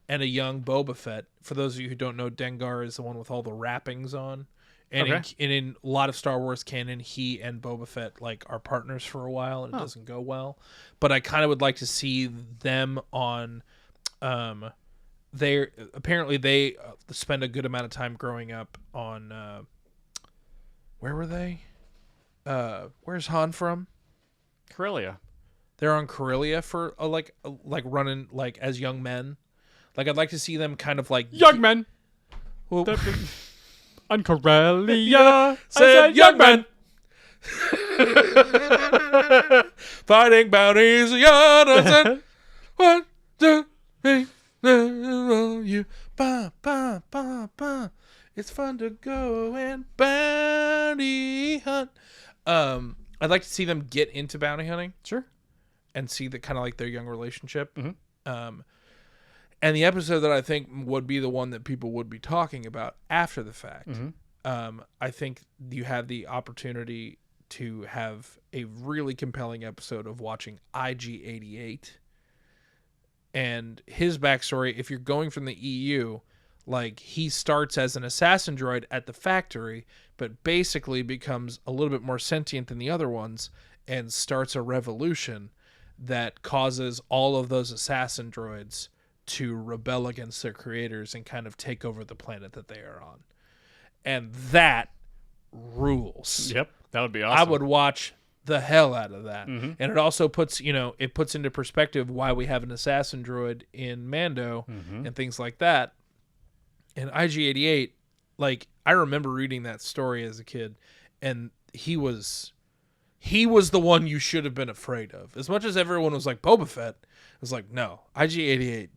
and a young Boba Fett. For those of you who don't know, Dengar is the one with all the wrappings on. And, in a lot of Star Wars canon, he and Boba Fett like are partners for a while, and it doesn't go well. But I kind of would like to see them on. They spend a good amount of time growing up on. Where were they? Where's Han from? Corellia. They're on Corellia for like running like as young men. Like I'd like to see them kind of like Young men. Well, On Corellia. said young men. Fighting bounties, said 1, 2, 3, you ba ba ba ba. It's fun to go and bounty hunt. I'd like to see them get into bounty hunting. Sure. And see the kind of like their young relationship. And the episode that I think would be the one that people would be talking about after the fact. I think you have the opportunity to have a really compelling episode of watching IG-88 and his backstory. If you're going from the EU, like he starts as an assassin droid at the factory, but basically becomes a little bit more sentient than the other ones and starts a revolution that causes all of those assassin droids to rebel against their creators and kind of take over the planet that they are on. And that rules. Yep. That would be awesome. I would watch the hell out of that. And it also puts, it puts into perspective why we have an assassin droid in Mando and things like that. And IG-88, like I remember reading that story as a kid, and he was the one you should have been afraid of. As much as everyone was like Boba Fett, it was like, no, IG-88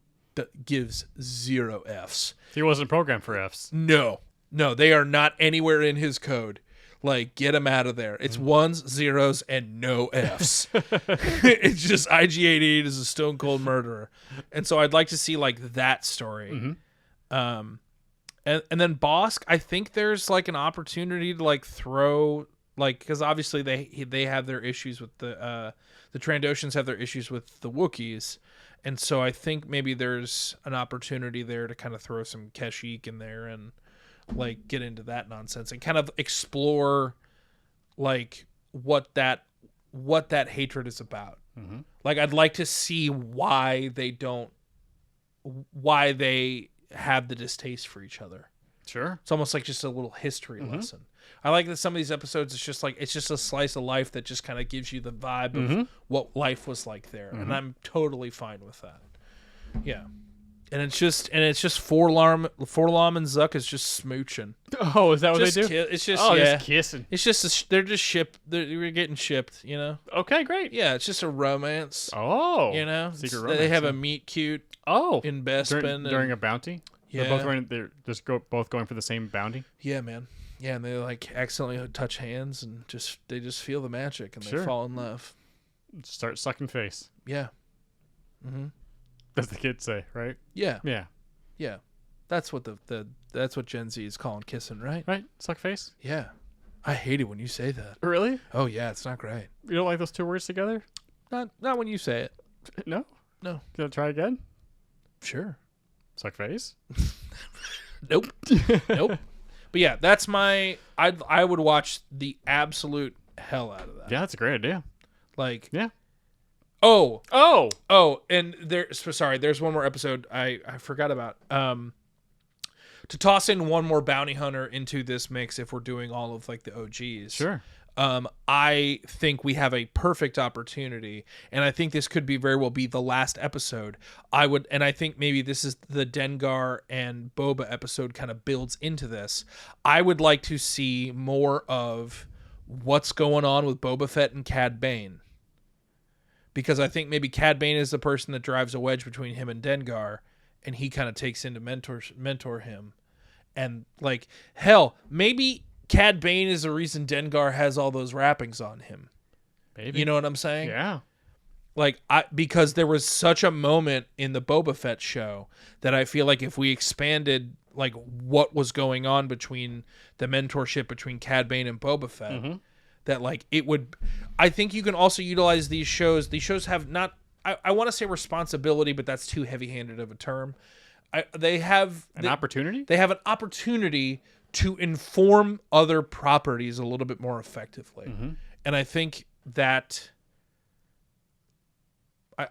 gives 0 Fs. He wasn't programmed for Fs. No, they are not anywhere in his code. Like, get him out of there. It's 1s, 0s, and no Fs. It's just IG-88 is a stone cold murderer. And so I'd like to see like that story. And then Bosk, I think there's like an opportunity to like throw like, because obviously they have their issues with the Trandoshans have their issues with the Wookiees, and so I think maybe there's an opportunity there to kind of throw some Kashyyyk in there and like get into that nonsense and kind of explore like what that hatred is about. Mm-hmm. Like I'd like to see why they have the distaste for each other. Sure. It's almost like just a little history lesson. I like that some of these episodes, it's just a slice of life that just kind of gives you the vibe of what life was like there. And I'm totally fine with that. Yeah. And it's just Forlom and Zuck is just smooching. Oh, is that what Just they do? it's just, just kissing. It's just, they're just shipped. We're getting shipped, you know? Okay, great. Yeah, it's just a romance. Oh. You know? Secret They romance, have huh? a meet cute Oh. in Bespin. During a bounty? Yeah. They're both going for the same bounty? Yeah, man. Yeah, and they like accidentally touch hands and they just feel the magic and they fall in love. Start sucking face. Yeah. Mm-hmm. As the kids say, right? Yeah. Yeah. Yeah. That's what that's what Gen Z is calling kissing, right? Right? Suck face? Yeah. I hate it when you say that. Really? Oh yeah, it's not great. You don't like those two words together? Not when you say it. No? No. Can I try again? Sure. Suck face? Nope. Nope. But yeah, that's my I would watch the absolute hell out of that. Yeah, that's a great idea. Like Yeah. Oh, and there's one more episode I forgot about. To toss in one more bounty hunter into this mix if we're doing all of like the OGs. Sure. I think we have a perfect opportunity, and I think this could very well be the last episode. I think maybe this is the Dengar and Boba episode kind of builds into this. I would like to see more of what's going on with Boba Fett and Cad Bane. Because I think maybe Cad Bane is the person that drives a wedge between him and Dengar, and he kind of takes in to mentor him. And like, hell, maybe Cad Bane is the reason Dengar has all those wrappings on him. Maybe. You know what I'm saying? Yeah. Like, because there was such a moment in the Boba Fett show that I feel like if we expanded like what was going on between the mentorship between Cad Bane and Boba Fett, that like it would, I think you can also utilize these shows. These shows have not, I want to say responsibility, but that's too heavy-handed of a term. They have an opportunity. They have an opportunity to inform other properties a little bit more effectively, and I think that.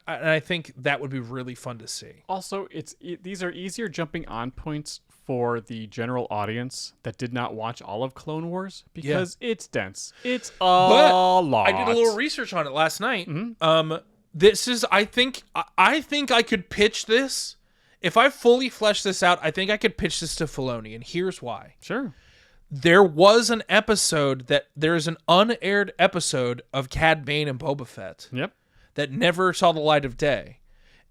I think that would be really fun to see. Also, these are easier jumping on points for the general audience that did not watch all of Clone Wars because it's dense. It's a lot. I did a little research on it last night. This is, I think I could pitch this. If I fully flesh this out, I think I could pitch this to Filoni, and here's why. Sure. There was an episode there's an unaired episode of Cad Bane and Boba Fett. Yep. That never saw the light of day.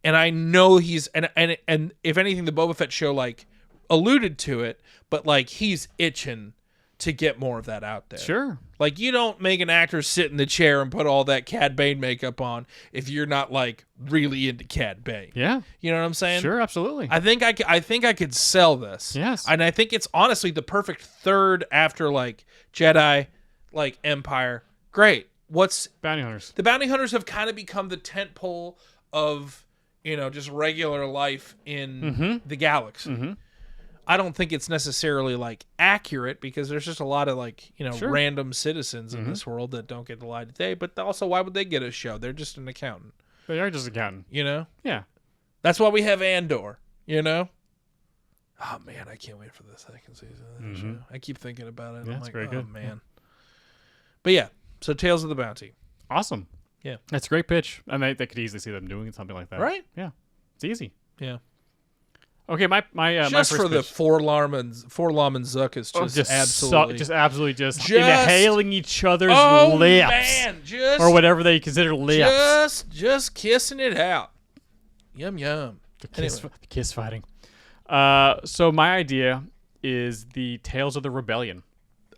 And I know he's and if anything the Boba Fett show like alluded to it, but like he's itching to get more of that out there. Sure. Like you don't make an actor sit in the chair and put all that Cad Bane makeup on if you're not like really into Cad Bane. Yeah. You know what I'm saying? Sure, absolutely. I think I could sell this. Yes. And I think it's honestly the perfect third after like Jedi, like Empire. Great. What's Bounty Hunters? The Bounty Hunters have kind of become the tent pole of, just regular life in the galaxy. I don't think it's necessarily like accurate because there's just a lot of like, random citizens in this world that don't get the light of day. But also, why would they get a show? They're just an accountant. They are just accountant. Yeah. That's why we have Andor, Oh, man, I can't wait for the second season of that show. I keep thinking about it. Yeah, I'm it's like, very good. Man. But yeah, so Tales of the Bounty. Awesome. Yeah. That's a great pitch. And they could easily see them doing something like that. Right? Yeah. It's easy. Yeah. Okay, my just my first for the pitch. Forlom and Zuck is just absolutely inhaling each other's lips. Man, or whatever they consider lips. Just kissing it out. Yum yum. The kiss fighting. So my idea is the Tales of the Rebellion.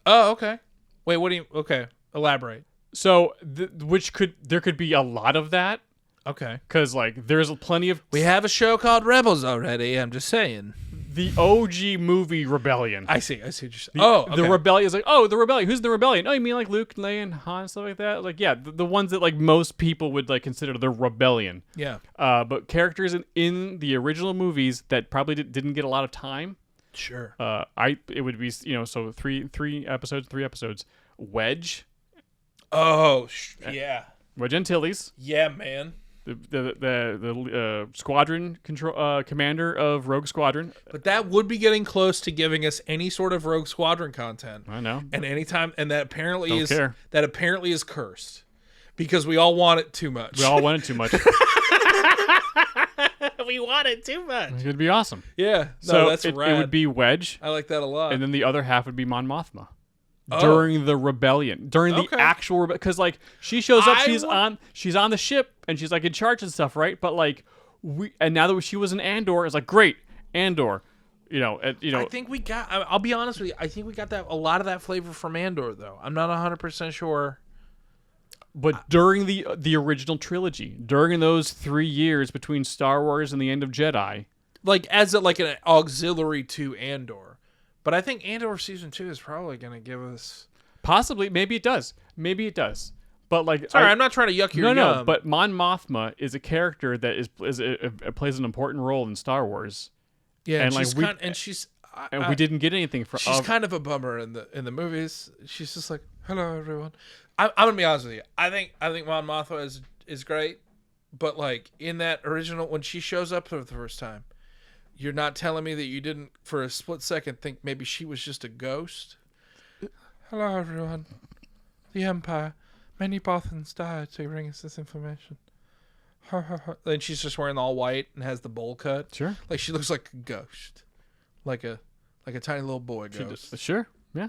Oh, okay. Wait, what do you? Okay, elaborate. So, there could be a lot of that. Okay. Because like there's plenty of. We have a show called Rebels already. I'm just saying. the OG movie Rebellion. I see what you're saying. The Rebellion is like, oh, the Rebellion. Who's the Rebellion? Oh, you mean like Luke, Leia, and Han, and stuff like that? Like, yeah, the ones that like most people would like consider the Rebellion. Yeah. But characters in the original movies that probably didn't get a lot of time. Sure. It would be so three episodes. Wedge. Oh, yeah. Wedge Antilles. Yeah, man. The squadron commander of Rogue Squadron. But that would be getting close to giving us any sort of Rogue Squadron content. I know. And anytime, and that apparently Don't care. is cursed because we all want it too much. We all want it too much. We want it too much. It'd be awesome. Yeah. So that's it rad. would be Wedge, I like that a lot. and then the other half would be Mon Mothma. Oh. During the rebellion, during the actual because like she shows up, she's on the ship and she's like in charge and stuff, right? But like now that she was in Andor, it's like great Andor, I think we got. I'll be honest with you. I think we got a lot of that flavor from Andor, though. I'm not 100% sure. But during the original trilogy, during those 3 years between Star Wars and the end of Jedi, like as an auxiliary to Andor. But I think Andor Season 2 is probably going to give us... Possibly. Maybe it does. But like... Sorry, I'm not trying to yuck your yum. No, but Mon Mothma is a character that plays an important role in Star Wars. Yeah, and like we didn't get anything from... She's kind of a bummer in the movies. She's just like, hello, everyone. I'm going to be honest with you. I think Mon Mothma is great. But like in that original, when she shows up for the first time, you're not telling me that you didn't, for a split second, think maybe she was just a ghost? Hello, everyone. The Empire. Many Bothans died to bring us this information. Then she's just wearing all white and has the bowl cut. Sure. Like she looks like a ghost. Like a tiny little boy ghost. Sure. Yeah.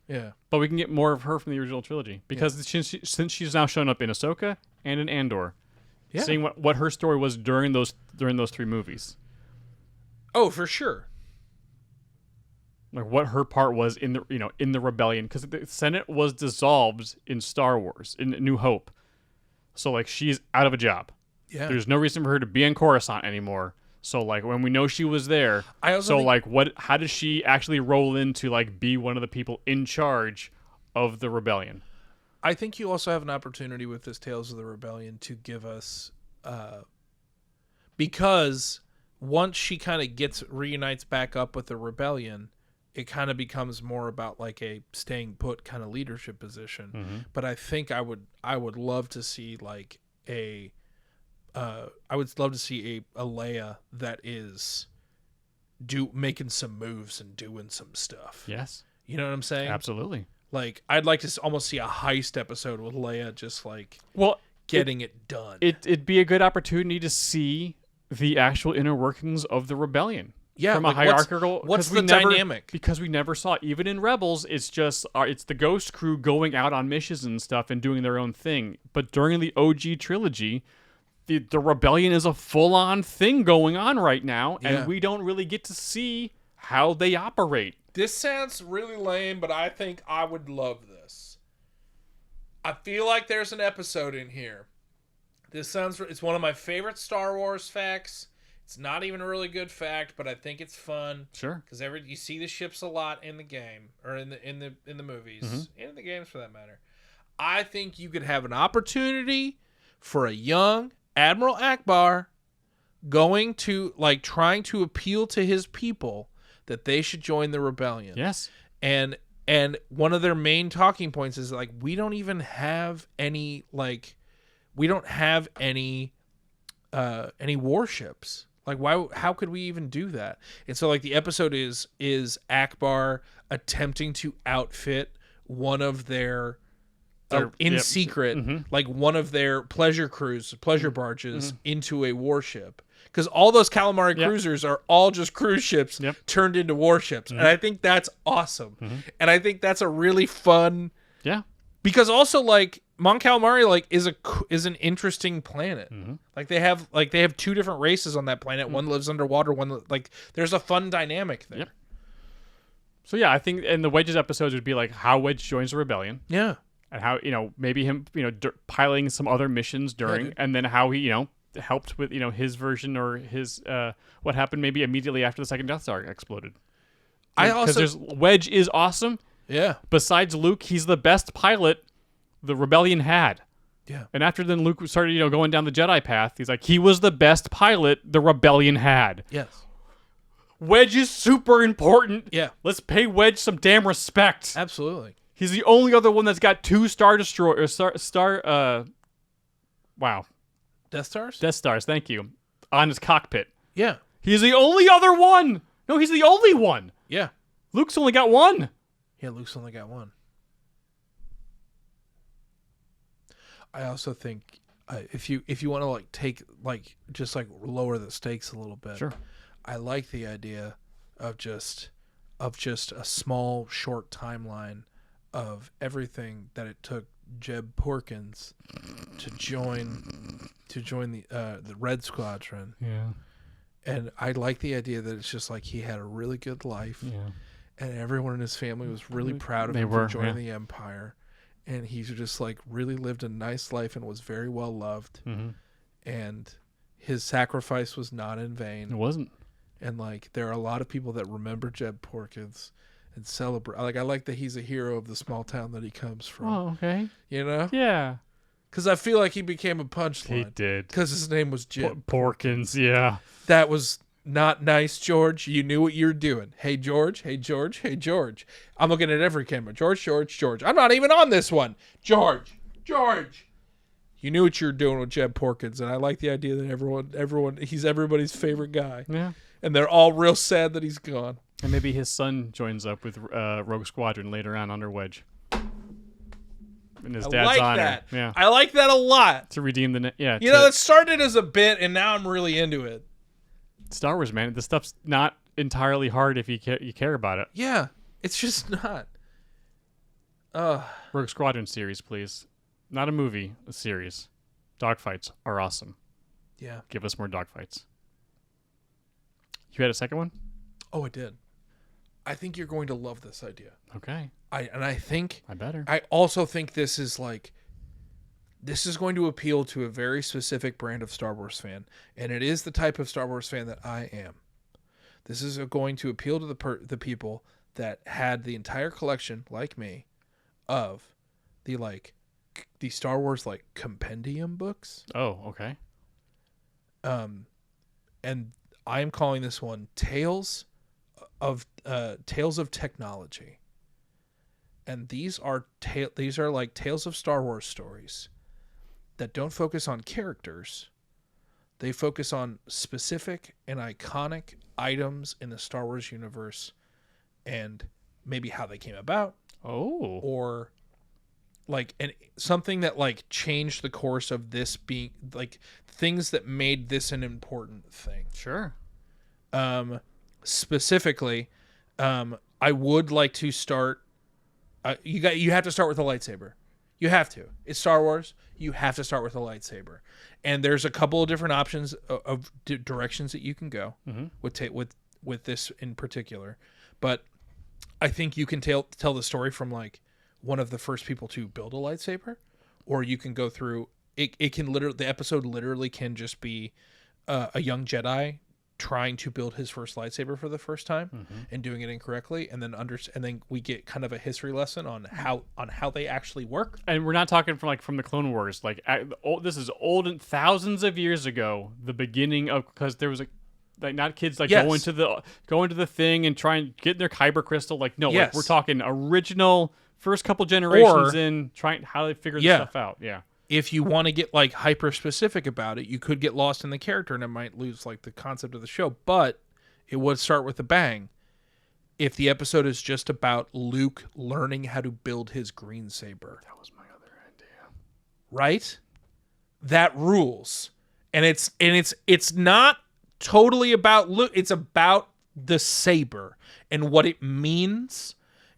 Yeah. But we can get more of her from the original trilogy. Because since she's now shown up in Ahsoka and in Andor, seeing what her story was during those 3 movies. Oh, for sure. Like what her part was in the rebellion, because the Senate was dissolved in Star Wars in New Hope, so like she's out of a job. Yeah, there's no reason for her to be in Coruscant anymore. So like when we know she was there, how does she actually roll into like be one of the people in charge of the rebellion? I think you also have an opportunity with this Tales of the Rebellion to give us, because once she kind of reunites back up with the rebellion, it kind of becomes more about like a staying put kind of leadership position. Mm-hmm. But I think I would love to see like a Leia that is making some moves and doing some stuff. Yes. You know what I'm saying? Absolutely. Like I'd like to almost see a heist episode with Leia just like getting it done. It'd be a good opportunity to see the actual inner workings of the rebellion. Yeah, from like a hierarchical. What's the dynamic? Because we never saw, even in Rebels, it's just it's the Ghost crew going out on missions and stuff and doing their own thing. But during the OG trilogy, the rebellion is a full-on thing going on right now, and we don't really get to see how they operate. This sounds really lame, but I think I would love this. I feel like there's an episode in here. It's one of my favorite Star Wars facts. It's not even a really good fact, but I think it's fun. Sure. Because you see the ships a lot in the game, or in the movies, and in the games for that matter. I think you could have an opportunity for a young Admiral Akbar going to trying to appeal to his people that they should join the rebellion. Yes. And one of their main talking points is like, we don't even have any any warships. Like, how could we even do that? And so like the episode is Akbar attempting to outfit one of their secret, like one of their pleasure barges into a warship. Because all those calamari cruisers are all just cruise ships turned into warships. And I think that's awesome. And I think that's a really fun... Yeah. Because also, like, Mon Calamari is an interesting planet. Like they have 2 different races on that planet. One lives underwater. One there's a fun dynamic there. Yep. So yeah, I think and the Wedge's episodes would be like how Wedge joins the rebellion. Yeah. And how maybe him piloting some other missions during, and then how he helped with his version or his what happened maybe immediately after the second Death Star exploded. Because Wedge is awesome. Yeah. Besides Luke, he's the best pilot the Rebellion had. Yeah. And after then Luke started, going down the Jedi path, he's like, he was the best pilot the Rebellion had. Yes. Wedge is super important. Yeah. Let's pay Wedge some damn respect. Absolutely. He's the only other one that's got 2 Star Destroyers, wow. Death Stars? Death Stars, thank you. On his cockpit. Yeah. He's the only other one. No, he's the only one. Yeah. Luke's only got 1. Yeah, Luke's only got 1. I also think if you want to take just lower the stakes a little bit. Sure. I like the idea of just a small short timeline of everything that it took Jeb Porkins to join the Red Squadron. Yeah. And I like the idea that it's just he had a really good life. Yeah. And everyone in his family was really proud of him for joining the Empire. And he just really lived a nice life and was very well loved. Mm-hmm. And his sacrifice was not in vain. It wasn't. And there are a lot of people that remember Jeb Porkins and celebrate. I like that he's a hero of the small town that he comes from. Oh, okay. Yeah. Because I feel like he became a punchline. He did. Because his name was Jeb. Porkins, yeah. That was not nice, George. You knew what you were doing. Hey, George. Hey, George. Hey, George. I'm looking at every camera. George, George, George. I'm not even on this one. George. George. You knew what you were doing with Jeb Porkins, and I like the idea that everyone, he's everybody's favorite guy. Yeah. And they're all real sad that he's gone. And maybe his son joins up with Rogue Squadron later on under Wedge. In his dad's honor. That. Yeah. I like that a lot. To redeem the... It started as a bit, and now I'm really into it. Star Wars, man. This stuff's not entirely hard if you care about it. Yeah. It's just not. Rogue Squadron series, please. Not a movie, a series. Dogfights are awesome. Yeah. Give us more dogfights. You had a second one? Oh, I did. I think you're going to love this idea. Okay. I better. I also think this is going to appeal to a very specific brand of Star Wars fan, and it is the type of Star Wars fan that I am. This is going to appeal to the people that had the entire collection, like me, of the Star Wars compendium books. Oh, okay. And I am calling this one Tales of Technology. And these are tales of Star Wars stories that don't focus on characters. They focus on specific and iconic items in the Star Wars universe and maybe how they came about. Oh. Or something that changed the course of this being things that made this an important thing. Sure. Specifically, I would like to start. You have to start with a lightsaber. You have to. It's Star Wars. You have to start with a lightsaber. And there's a couple of different options of directions that you can go with this in particular. But I think you can tell the story from one of the first people to build a lightsaber, or you can go through. It can the episode literally can just be a young Jedi trying to build his first lightsaber for the first time and doing it incorrectly, and then we get kind of a history lesson on how they actually work. And we're not talking from the Clone Wars. This is old and thousands of years ago. The beginning of, because there was not kids Yes. go into the thing and try and get their kyber crystal. Yes. We're talking original first couple generations Or, in trying how they figure this stuff out. Yeah. If you want to get hyper specific about it, you could get lost in the character and it might lose the concept of the show, but it would start with a bang. If the episode is just about Luke learning how to build his green saber. That was my other idea. Right? That rules. And it's not totally about Luke, it's about the saber and what it means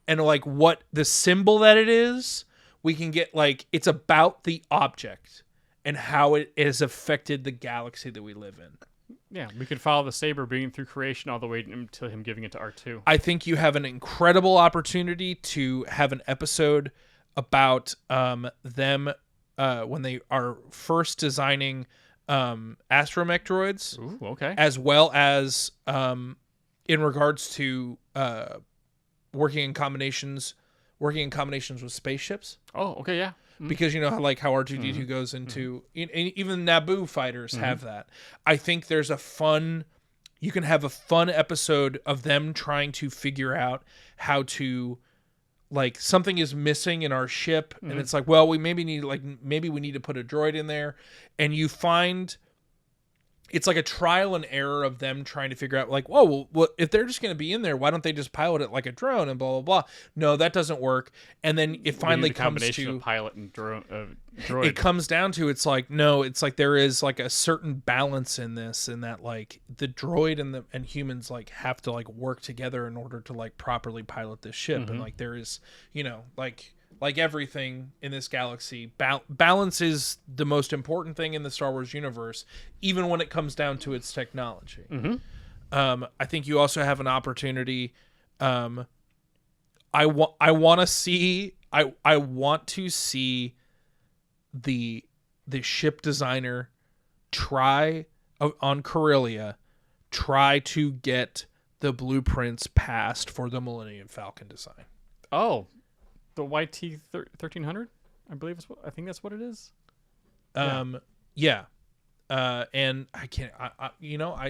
and what the symbol that it is. We can get it's about the object and how it has affected the galaxy that we live in. Yeah, we could follow the saber being through creation all the way until him giving it to R2. I think you have an incredible opportunity to have an episode about them when they are first designing astromech droids, Ooh, okay. as well as in regards to working in combinations with spaceships. Oh, okay, yeah. Because you know how R2D2 goes into even Naboo fighters have that. I think there's you can have a fun episode of them trying to figure out how to, like, something is missing in our ship and it's like, well, maybe we need to put a droid in there, and you find it's like a trial and error of them trying to figure out, like, whoa, well, if they're just going to be in there, why don't they just pilot it like a drone and blah, blah, blah. No, that doesn't work. And then it finally comes to of pilot and droid. it comes down to, it's like, no, it's like there is like a certain balance in this, and that like the droid and humans like have to like work together in order to like properly pilot this ship. And like there is, you know, like everything in this galaxy, balance is the most important thing in the Star Wars universe, even when it comes down to its technology. I think you also have an opportunity. I want to see the ship designer on Corellia try to get the blueprints passed for the Millennium Falcon design. Oh, the YT 1300, I believe I think that's what it is. Yeah. And I can't.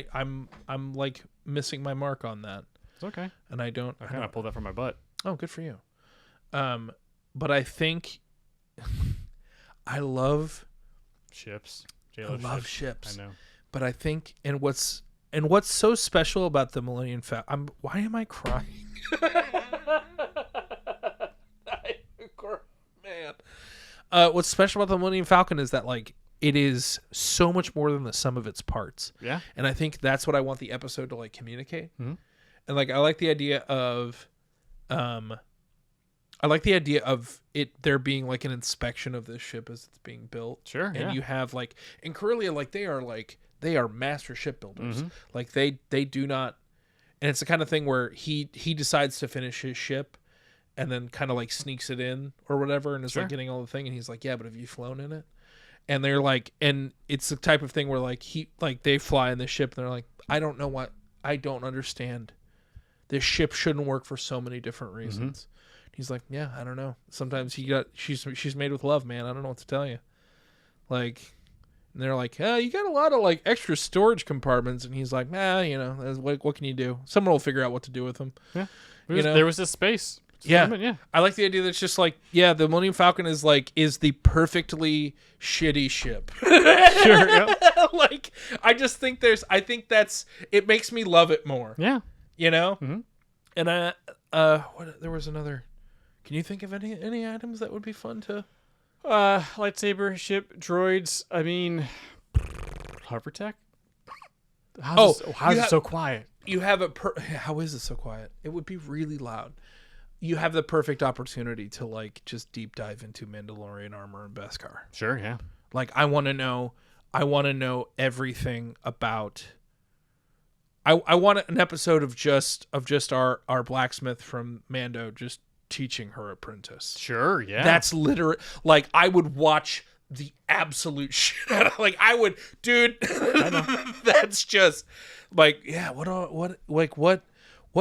I'm like missing my mark on that, It's okay. and I don't. I kind of pulled that from my butt. Oh, good for you. But I think I love Ships. I love ships. I know. But I think, and what's so special about the Millennium Falcon? Why am I crying? Man. What's special about the Millennium Falcon is that like it is so much more than the sum of its parts. Yeah. And I think that's what I want the episode to like communicate. Mhm. And like I like the idea of it there being like an inspection of this ship as it's being built. Sure. And yeah. you have like in Corellia, like they are master shipbuilders. Like they do not, and it's the kind of thing where he decides to finish his ship and then kind of like sneaks it in or whatever, and is like getting all the thing, and he's like, yeah, but have you flown in it? And they're like, and it's the type of thing where like they fly in the ship and they're like, I don't understand. This ship shouldn't work for so many different reasons. He's like, yeah, I don't know. Sometimes she's made with love, man. I don't know what to tell you. Like, and they're like, you got a lot of like extra storage compartments, and he's like, what can you do? Someone will figure out what to do with them. Yeah. know? There was this space. Yeah. I like the idea that it's just like, the Millennium Falcon is the perfectly shitty ship. Sure. Yeah. Like, I think it makes me love it more. Yeah. You know? Mm-hmm. And there was another. Can you think of any items that would be fun to? Lightsaber, ship, droids. I mean, hover tech. How's it so quiet? You have how is it so quiet? It would be really loud. You have the perfect opportunity to like just deep dive into Mandalorian armor and Beskar. Sure, yeah. Like I want to know everything about. I want an episode of just our blacksmith from Mando just teaching her apprentice. Sure, yeah. That's literally like I would watch the absolute shit out of, like I would, dude. That's just like, yeah. What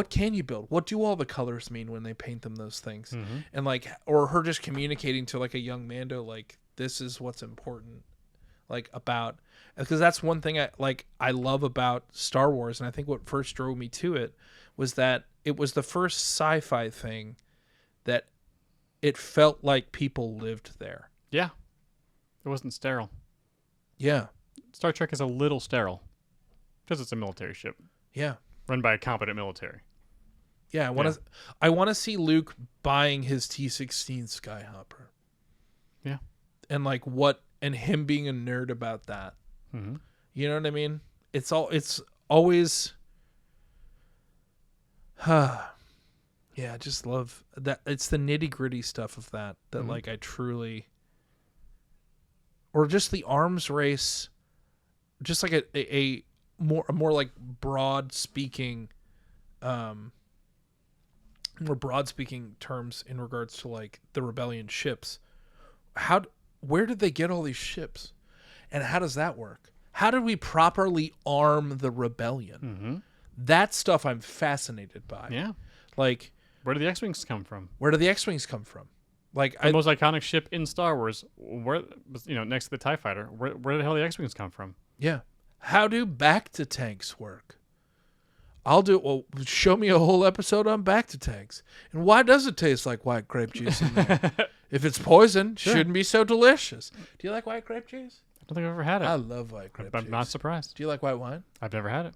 can you build? What do all the colors mean when they paint them those things? And like, or her just communicating to like a young Mando, like this is what's important, like about, because that's one thing I love about Star Wars, and I think what first drove me to it was that it was the first sci-fi thing that it felt like people lived there. Yeah. It wasn't sterile. Yeah. Star Trek is a little sterile because it's a military ship. Yeah. Run by a competent military. Yeah, I want to see Luke buying his T-16 Skyhopper. Yeah. And like and him being a nerd about that. Mm-hmm. You know what I mean? It's always yeah, I just love that. It's the nitty-gritty stuff of that like I truly, or just the arms race, just like a more like broad speaking terms in regards to like the rebellion ships. Where did they get all these ships, and how does that work? How did we properly arm the rebellion? Mm-hmm. That stuff I'm fascinated by. Yeah. Like, Where do the X-Wings come from? where do the X-Wings come from? Like, The most iconic ship in Star Wars, where next to the TIE Fighter, where the hell the X-Wings come from? yeah. How do back-to-tanks work? Well, show me a whole episode on back-to-tanks. And why does it taste like white grape juice in there? If it's poison, shouldn't be so delicious. Do you like white grape juice? I don't think I've ever had it. I love white grape I'm juice. not surprised. Do you like white wine? I've never had it.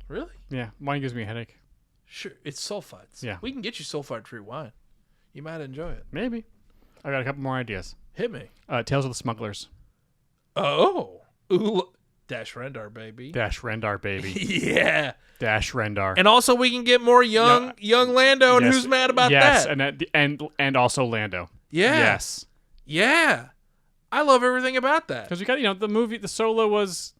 Really? Yeah, wine gives me a headache. Sure. It's sulfites. Yeah. We can get you sulfite-free wine. You might enjoy it. Maybe. I got a couple more ideas. Hit me. Tales of the Smugglers. Oh. Ooh. Dash Rendar, baby. Dash Rendar, baby. Yeah. Dash Rendar. And also we can get more young Lando, and Yes. who's mad about yes, that? and also Lando. Yeah. Yes. Yeah. I love everything about that. Because we got, the movie, the Solo was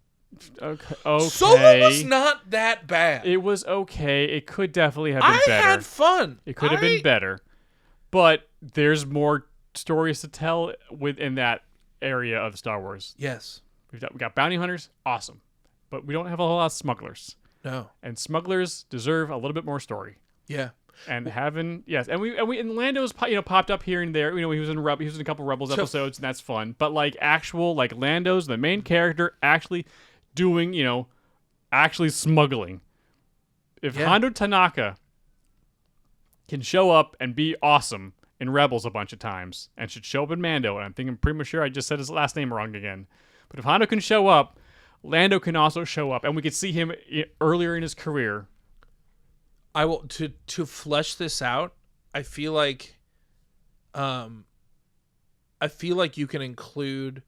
okay. Solo was not that bad. It was okay. It could definitely have been I better. had fun. It could have been better. But there's more stories to tell within that area of Star Wars. Yes. We got bounty hunters, awesome. But we don't have a whole lot of smugglers. No. And smugglers deserve a little bit more story. Yeah. And and Lando's popped up here and there. He was in a couple Rebels episodes, and that's fun. But Lando's the main character actually doing, actually smuggling. If Hondo Tanaka can show up and be awesome in Rebels a bunch of times, and should show up in Mando, and I'm pretty sure I just said his last name wrong again. But if Hondo can show up, Lando can also show up, and we could see him earlier in his career. I will to flesh this out. I feel like you can include.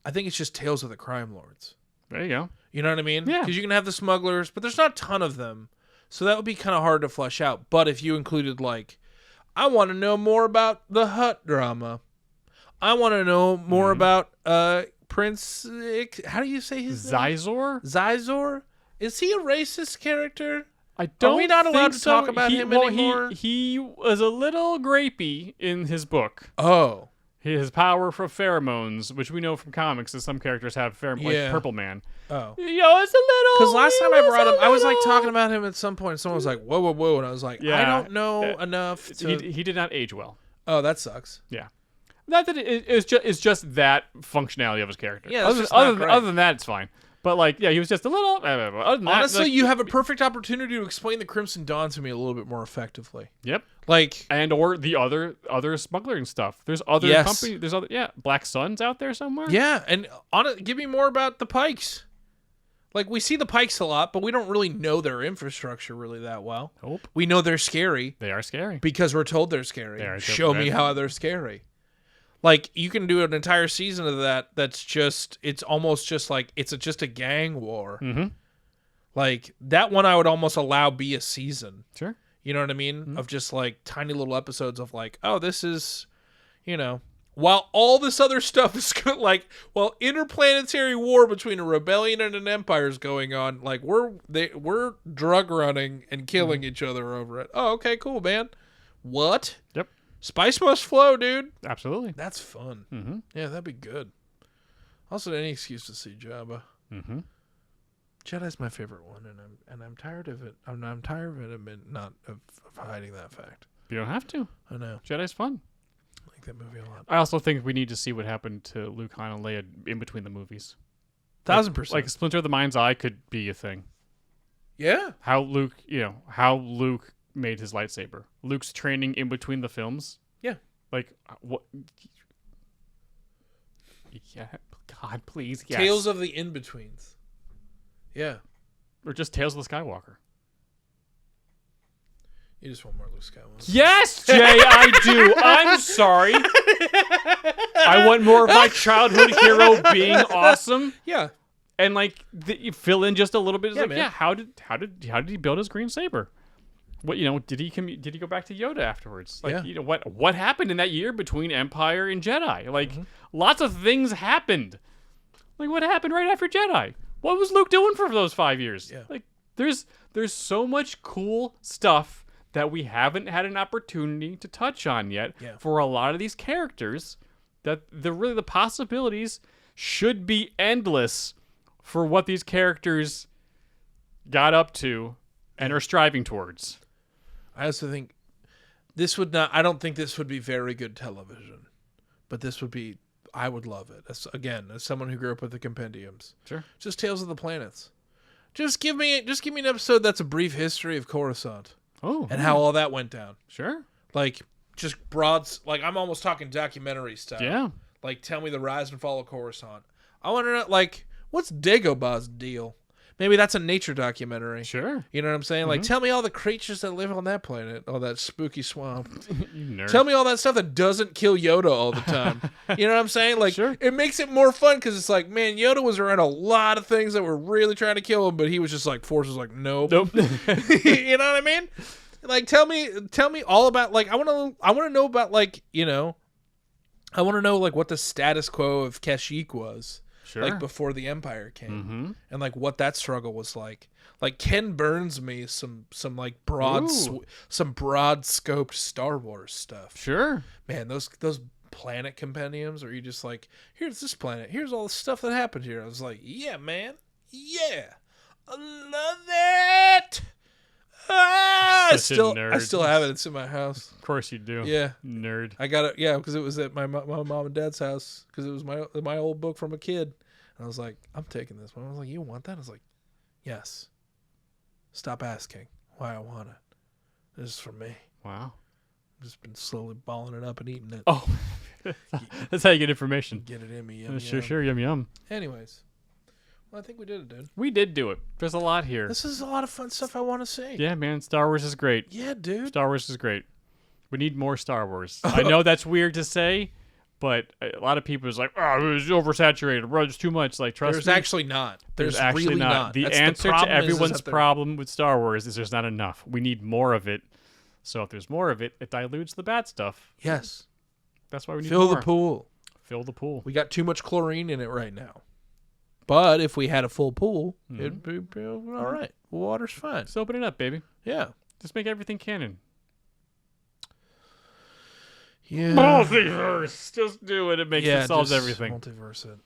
I think it's just Tales of the Crime Lords. There you go. You know what I mean? Yeah. Because you can have the smugglers, but there's not a ton of them, so that would be kind of hard to flesh out. But if you included I want to know more about the Hutt drama. I want to know more about Prince. How do you say his name? Zizor? Zizor? Is he a racist character? I don't. Are we not allowed think to so. talk about him anymore? He was a little grapey in his book. Oh. His power for pheromones, which we know from comics, that some characters have pheromones, Yeah. like Purple Man. Oh. It's a little. Because last time I brought him, I was little- talking about him at some point. And someone was like, "Whoa, whoa, whoa!" And I was like, "I Yeah. don't know enough to." He did not age well. Oh, that sucks. Yeah. Not that it's just that functionality of his character. Yeah, that's other, just not other, great. other than that, it's fine. But he was just a little. Other than that, Honestly, you have a perfect opportunity to explain the Crimson Dawn to me a little bit more effectively. Yep. And or the other smuggling stuff. There's other companies. There's other Black Sun's out there somewhere. yeah, and give me more about the Pikes. We see the Pikes a lot, but we don't really know their infrastructure really that well. Nope. We know they're scary They are scary. because we're told they're scary. They are Show me right. how they're scary. You can do an entire season of that. That's just, it's almost just it's just a gang war. Mm-hmm. That one I would almost allow be a season. Sure. You know what I mean? Mm-hmm. Of just tiny little episodes of oh, this is, while all this other stuff is interplanetary war between a rebellion and an empire is going on. We're drug running and killing each other over it. Oh, okay, cool, man. What? Yep. Spice must flow, dude. Absolutely. That's fun. Mm-hmm. Yeah, that'd be good. Also, any excuse to see Jabba. Mm-hmm. Jedi's my favorite one, and I'm tired of it. I'm tired of it. Not of hiding that fact. You don't have to. I know. Jedi's fun. I like that movie a lot. I also think we need to see what happened to Luke, Han, and Leia in between the movies. 1000%. Like Splinter of the Mind's Eye could be a thing. Yeah. How Luke made his lightsaber. Luke's training in between the films. Yeah. What? Yeah. God, please. Yes. Tales of the In-Betweens. Yeah. Or just Tales of the Skywalker. You just want more Luke Skywalker. Yes, Jay, I do. I'm sorry. I want more of my childhood hero being awesome. Yeah. And you fill in just a little bit. Yeah, man. How did he build his green saber? What did he go back to Yoda afterwards? What happened in that year between Empire and Jedi? Lots of things happened. What happened right after Jedi? What was Luke doing for those 5 years? Yeah. There's so much cool stuff that we haven't had an opportunity to touch on yet Yeah. for a lot of these characters that the possibilities should be endless for what these characters got up to and are striving towards. I also think this would not. I don't think this would be very good television, but this would be. I would love it. As someone who grew up with the compendiums, Sure. just Tales of the Planets. Just give me an episode that's a brief history of Coruscant Oh, and how all that went down. sure. Like just broads. Like I'm almost talking documentary style. Yeah. Like tell me the rise and fall of Coruscant. I want to know like what's Dagobah's deal. Maybe that's a nature documentary. Sure. You know what I'm saying? Like, tell me all the creatures that live on that planet, all that spooky swamp. You nerd. Tell me all that stuff that doesn't kill Yoda all the time. You know what I'm saying? Like, Sure. it makes it more fun because it's like, man, Yoda was around a lot of things that were really trying to kill him, but he was just like, Force was like, nope. Nope. You know what I mean? Like, tell me all about like I want to know about like I want to know like what the status quo of Kashyyyk was. Sure. Like before the Empire came, Mm-hmm. and like what that struggle was like. Like Ken Burns me some like broad Ooh. some broad scoped Star Wars stuff. Sure. Man, those planet compendiums, where you just like, here's this planet, here's all the stuff that happened here. I was like, yeah, man, yeah, I love it. I Such a nerd. still have it. It's in my house. Of course you do. Yeah. Nerd. I got it, yeah, because it was at my mom and dad's house, because it was my old book from a kid. And I was like, I'm taking this one. I was like, you want that? I was like, yes. Stop asking why I want it. This is for me. Wow. I've just been slowly balling it up and eating it. Oh, that's how you get information. Get it in me. Yum, Sure, yum. sure. Yum, yum. Anyways, well, I think we did it, dude. We did do it. There's a lot here. This is a lot of fun stuff I want to see. Yeah, man. Star Wars is great. Yeah, dude. Star Wars is great. We need more Star Wars. I know that's weird to say, but a lot of people is like, oh, it's oversaturated. Bro, it's too much. Like, trust There's me. actually not. There's actually really not. The That's answer to problem is everyone's that there- problem with Star Wars is there's not enough. We need more of it. So if there's more of it, it dilutes the bad stuff. Yes. That's why we need Fill more. the pool. Fill the pool. We got too much chlorine in it right now. But if we had a full pool, Mm-hmm. it'd be all right. Water's fine. Just open it up, baby. Yeah. Just make everything canon. Yeah. Multiverse. Just do it. It solves just everything. Multiverse it.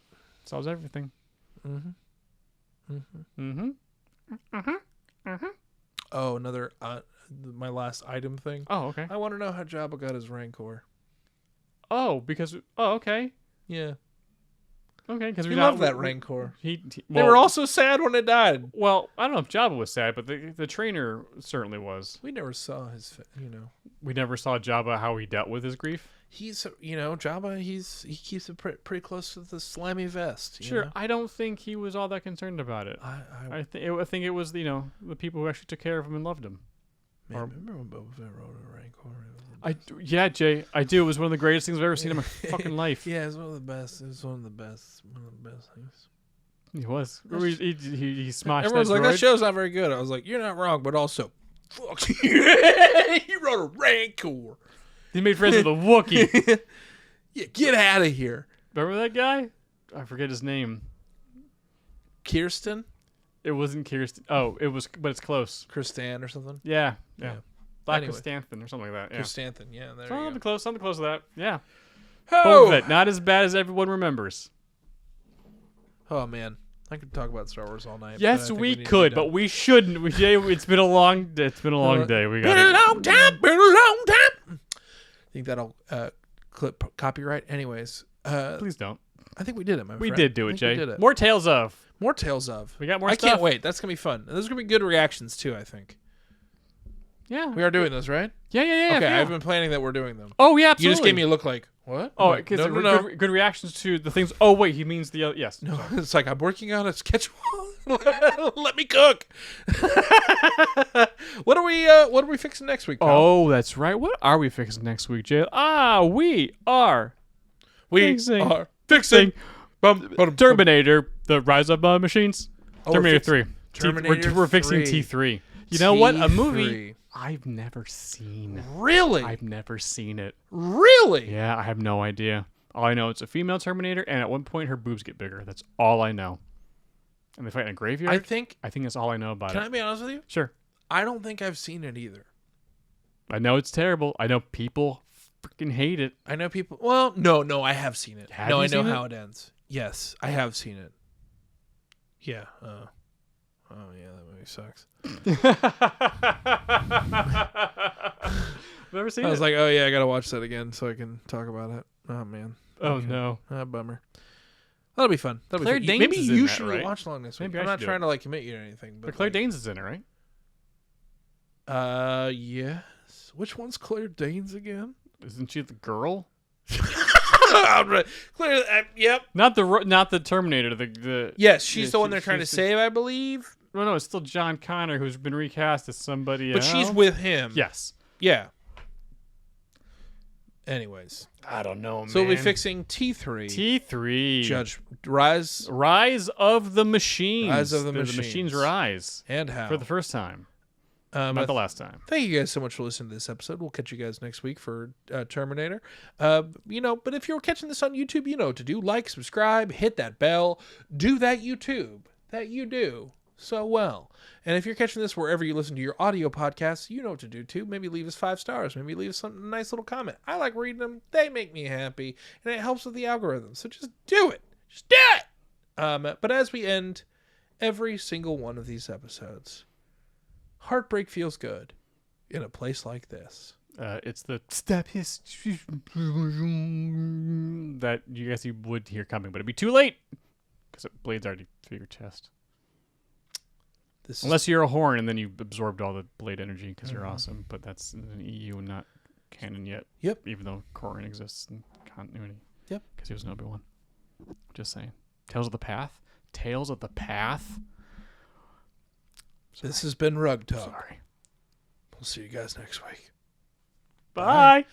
Solves everything. Mm-hmm. Mm-hmm. Oh, another my last item thing. Oh, okay. I want to know how Jabba got his Rancor. Oh, because okay. Yeah. Okay, because We love that Rancor. They They were all so sad when it died. well. I don't know if Jabba was sad, but the trainer certainly was. We never saw his, We never saw Jabba how he dealt with his grief. He's, Jabba, he keeps it pretty close to the slimy vest. you Sure, know? I don't think he was all that concerned about it. I think it was the people who actually took care of him and loved him. Man, remember when Boba Fett rode a Rancor? Yeah, Jay, I do. It was one of the greatest things I've ever seen in my fucking life. Yeah, it's one of the best. It's one of the best things. He was. He smashed Everyone's that like, droid. that show's not very good. I was like, you're not wrong, but also, fuck you. He rode a Rancor. He made friends with a Wookiee. Yeah, get out of here. Remember that guy? I forget his name. Kirsten? It wasn't Kirsten. Oh, it was, but it's close. Kristan or something? Yeah. Black Anyway. Chrysanthemum or something like that. Yeah. Kristanthan, yeah, there you Something go. close. Something close to that. Yeah. Oh! Boba Fett, not as bad as everyone remembers. Oh, man. I could talk about Star Wars all night. but I Yes, think we need to be could, done. but we shouldn't. Jay, it's been a long day. It's been a long day. We got Been a it. long time. Been a long time. I think that'll clip copyright. Anyways, Please don't. I think we did it, my We friend. did do I it, think Jay. We did it. More Tales of. More Tales of. We got more I stuff. can't wait. That's going to be fun. And there's going to be good reactions, too, I think. Yeah. We are doing those, right? Yeah. Okay, yeah. I've been planning that we're doing them. Oh, yeah, absolutely. You just gave me a look like, what? Oh, I'm like, because no. good reactions to the things. Oh, wait, he means the other. Yes. No, it's like I'm working on a sketch. Let me cook. What are we fixing next week, pal? Oh, that's right. What are we fixing next week, Jay? We are fixing Terminator, the Rise of Machines. Oh, we're Terminator fixing 3. Terminator We're fixing 3. T3. You know what? A movie T3. I've never seen. Really? I've never seen it. Really? Yeah, I have no idea. All I know it's a female Terminator, and at one point her boobs get bigger. That's all I know. And they fight in a graveyard. I think. I think that's all I know about Can it. I be honest with you? Sure. I don't think I've seen it either. I know it's terrible. I know people freaking hate it. I know people. Well, no, I have seen it. Have no, you I know seen how it? it ends. Yes, I have seen it. Yeah. Oh yeah, that movie sucks. Never seen I it. was like, oh yeah, I gotta watch that again so I can talk about it. Oh man. oh Okay. no. Bummer. That'll be fun. Claire be fun. Danes Maybe is in you that, should right? watch along this week. Maybe I I'm should not do trying it. to like commit you to anything, But but Claire like, Danes is in it, right? Yes. Which one's Claire Danes again? Isn't she the girl? Claire. Yep. Not the Terminator. The Yes, she's yeah, the one they're trying to save, I believe. No, it's still John Connor who's been recast as somebody But else. she's with him. Yes. Yeah. Anyways, I don't know, man. so we'll be fixing T3. T3. Judge Rise Rise of the Machines. Rise of the The Machines. Machines rise and How. for the first time, I not the last time. Thank you guys so much for listening to this episode. We'll catch you guys next week for Terminator. But if you're catching this on YouTube, you know what to do. Like, subscribe, hit that bell, do that YouTube that you do so well. And if you're catching this wherever you listen to your audio podcasts, you know what to do too. Maybe leave us 5 stars. Maybe leave us a nice little comment. I like reading them. They make me happy. And it helps with the algorithm. So just do it. Just do it. But as we end every single one of these episodes, heartbreak feels good in a place like this. It's the step history that you would hear coming, but it'd be too late because Blade's already through your chest. Unless you're a horn and then you absorbed all the Blade energy because you're awesome, but that's in the EU and not canon yet. Yep. Even though Corrin exists in continuity. Yep. Because he was an Obi-Wan. Just saying. Tales of the Path? Tales of the Path? This has been Rug Talk. Sorry. We'll see you guys next week. Bye.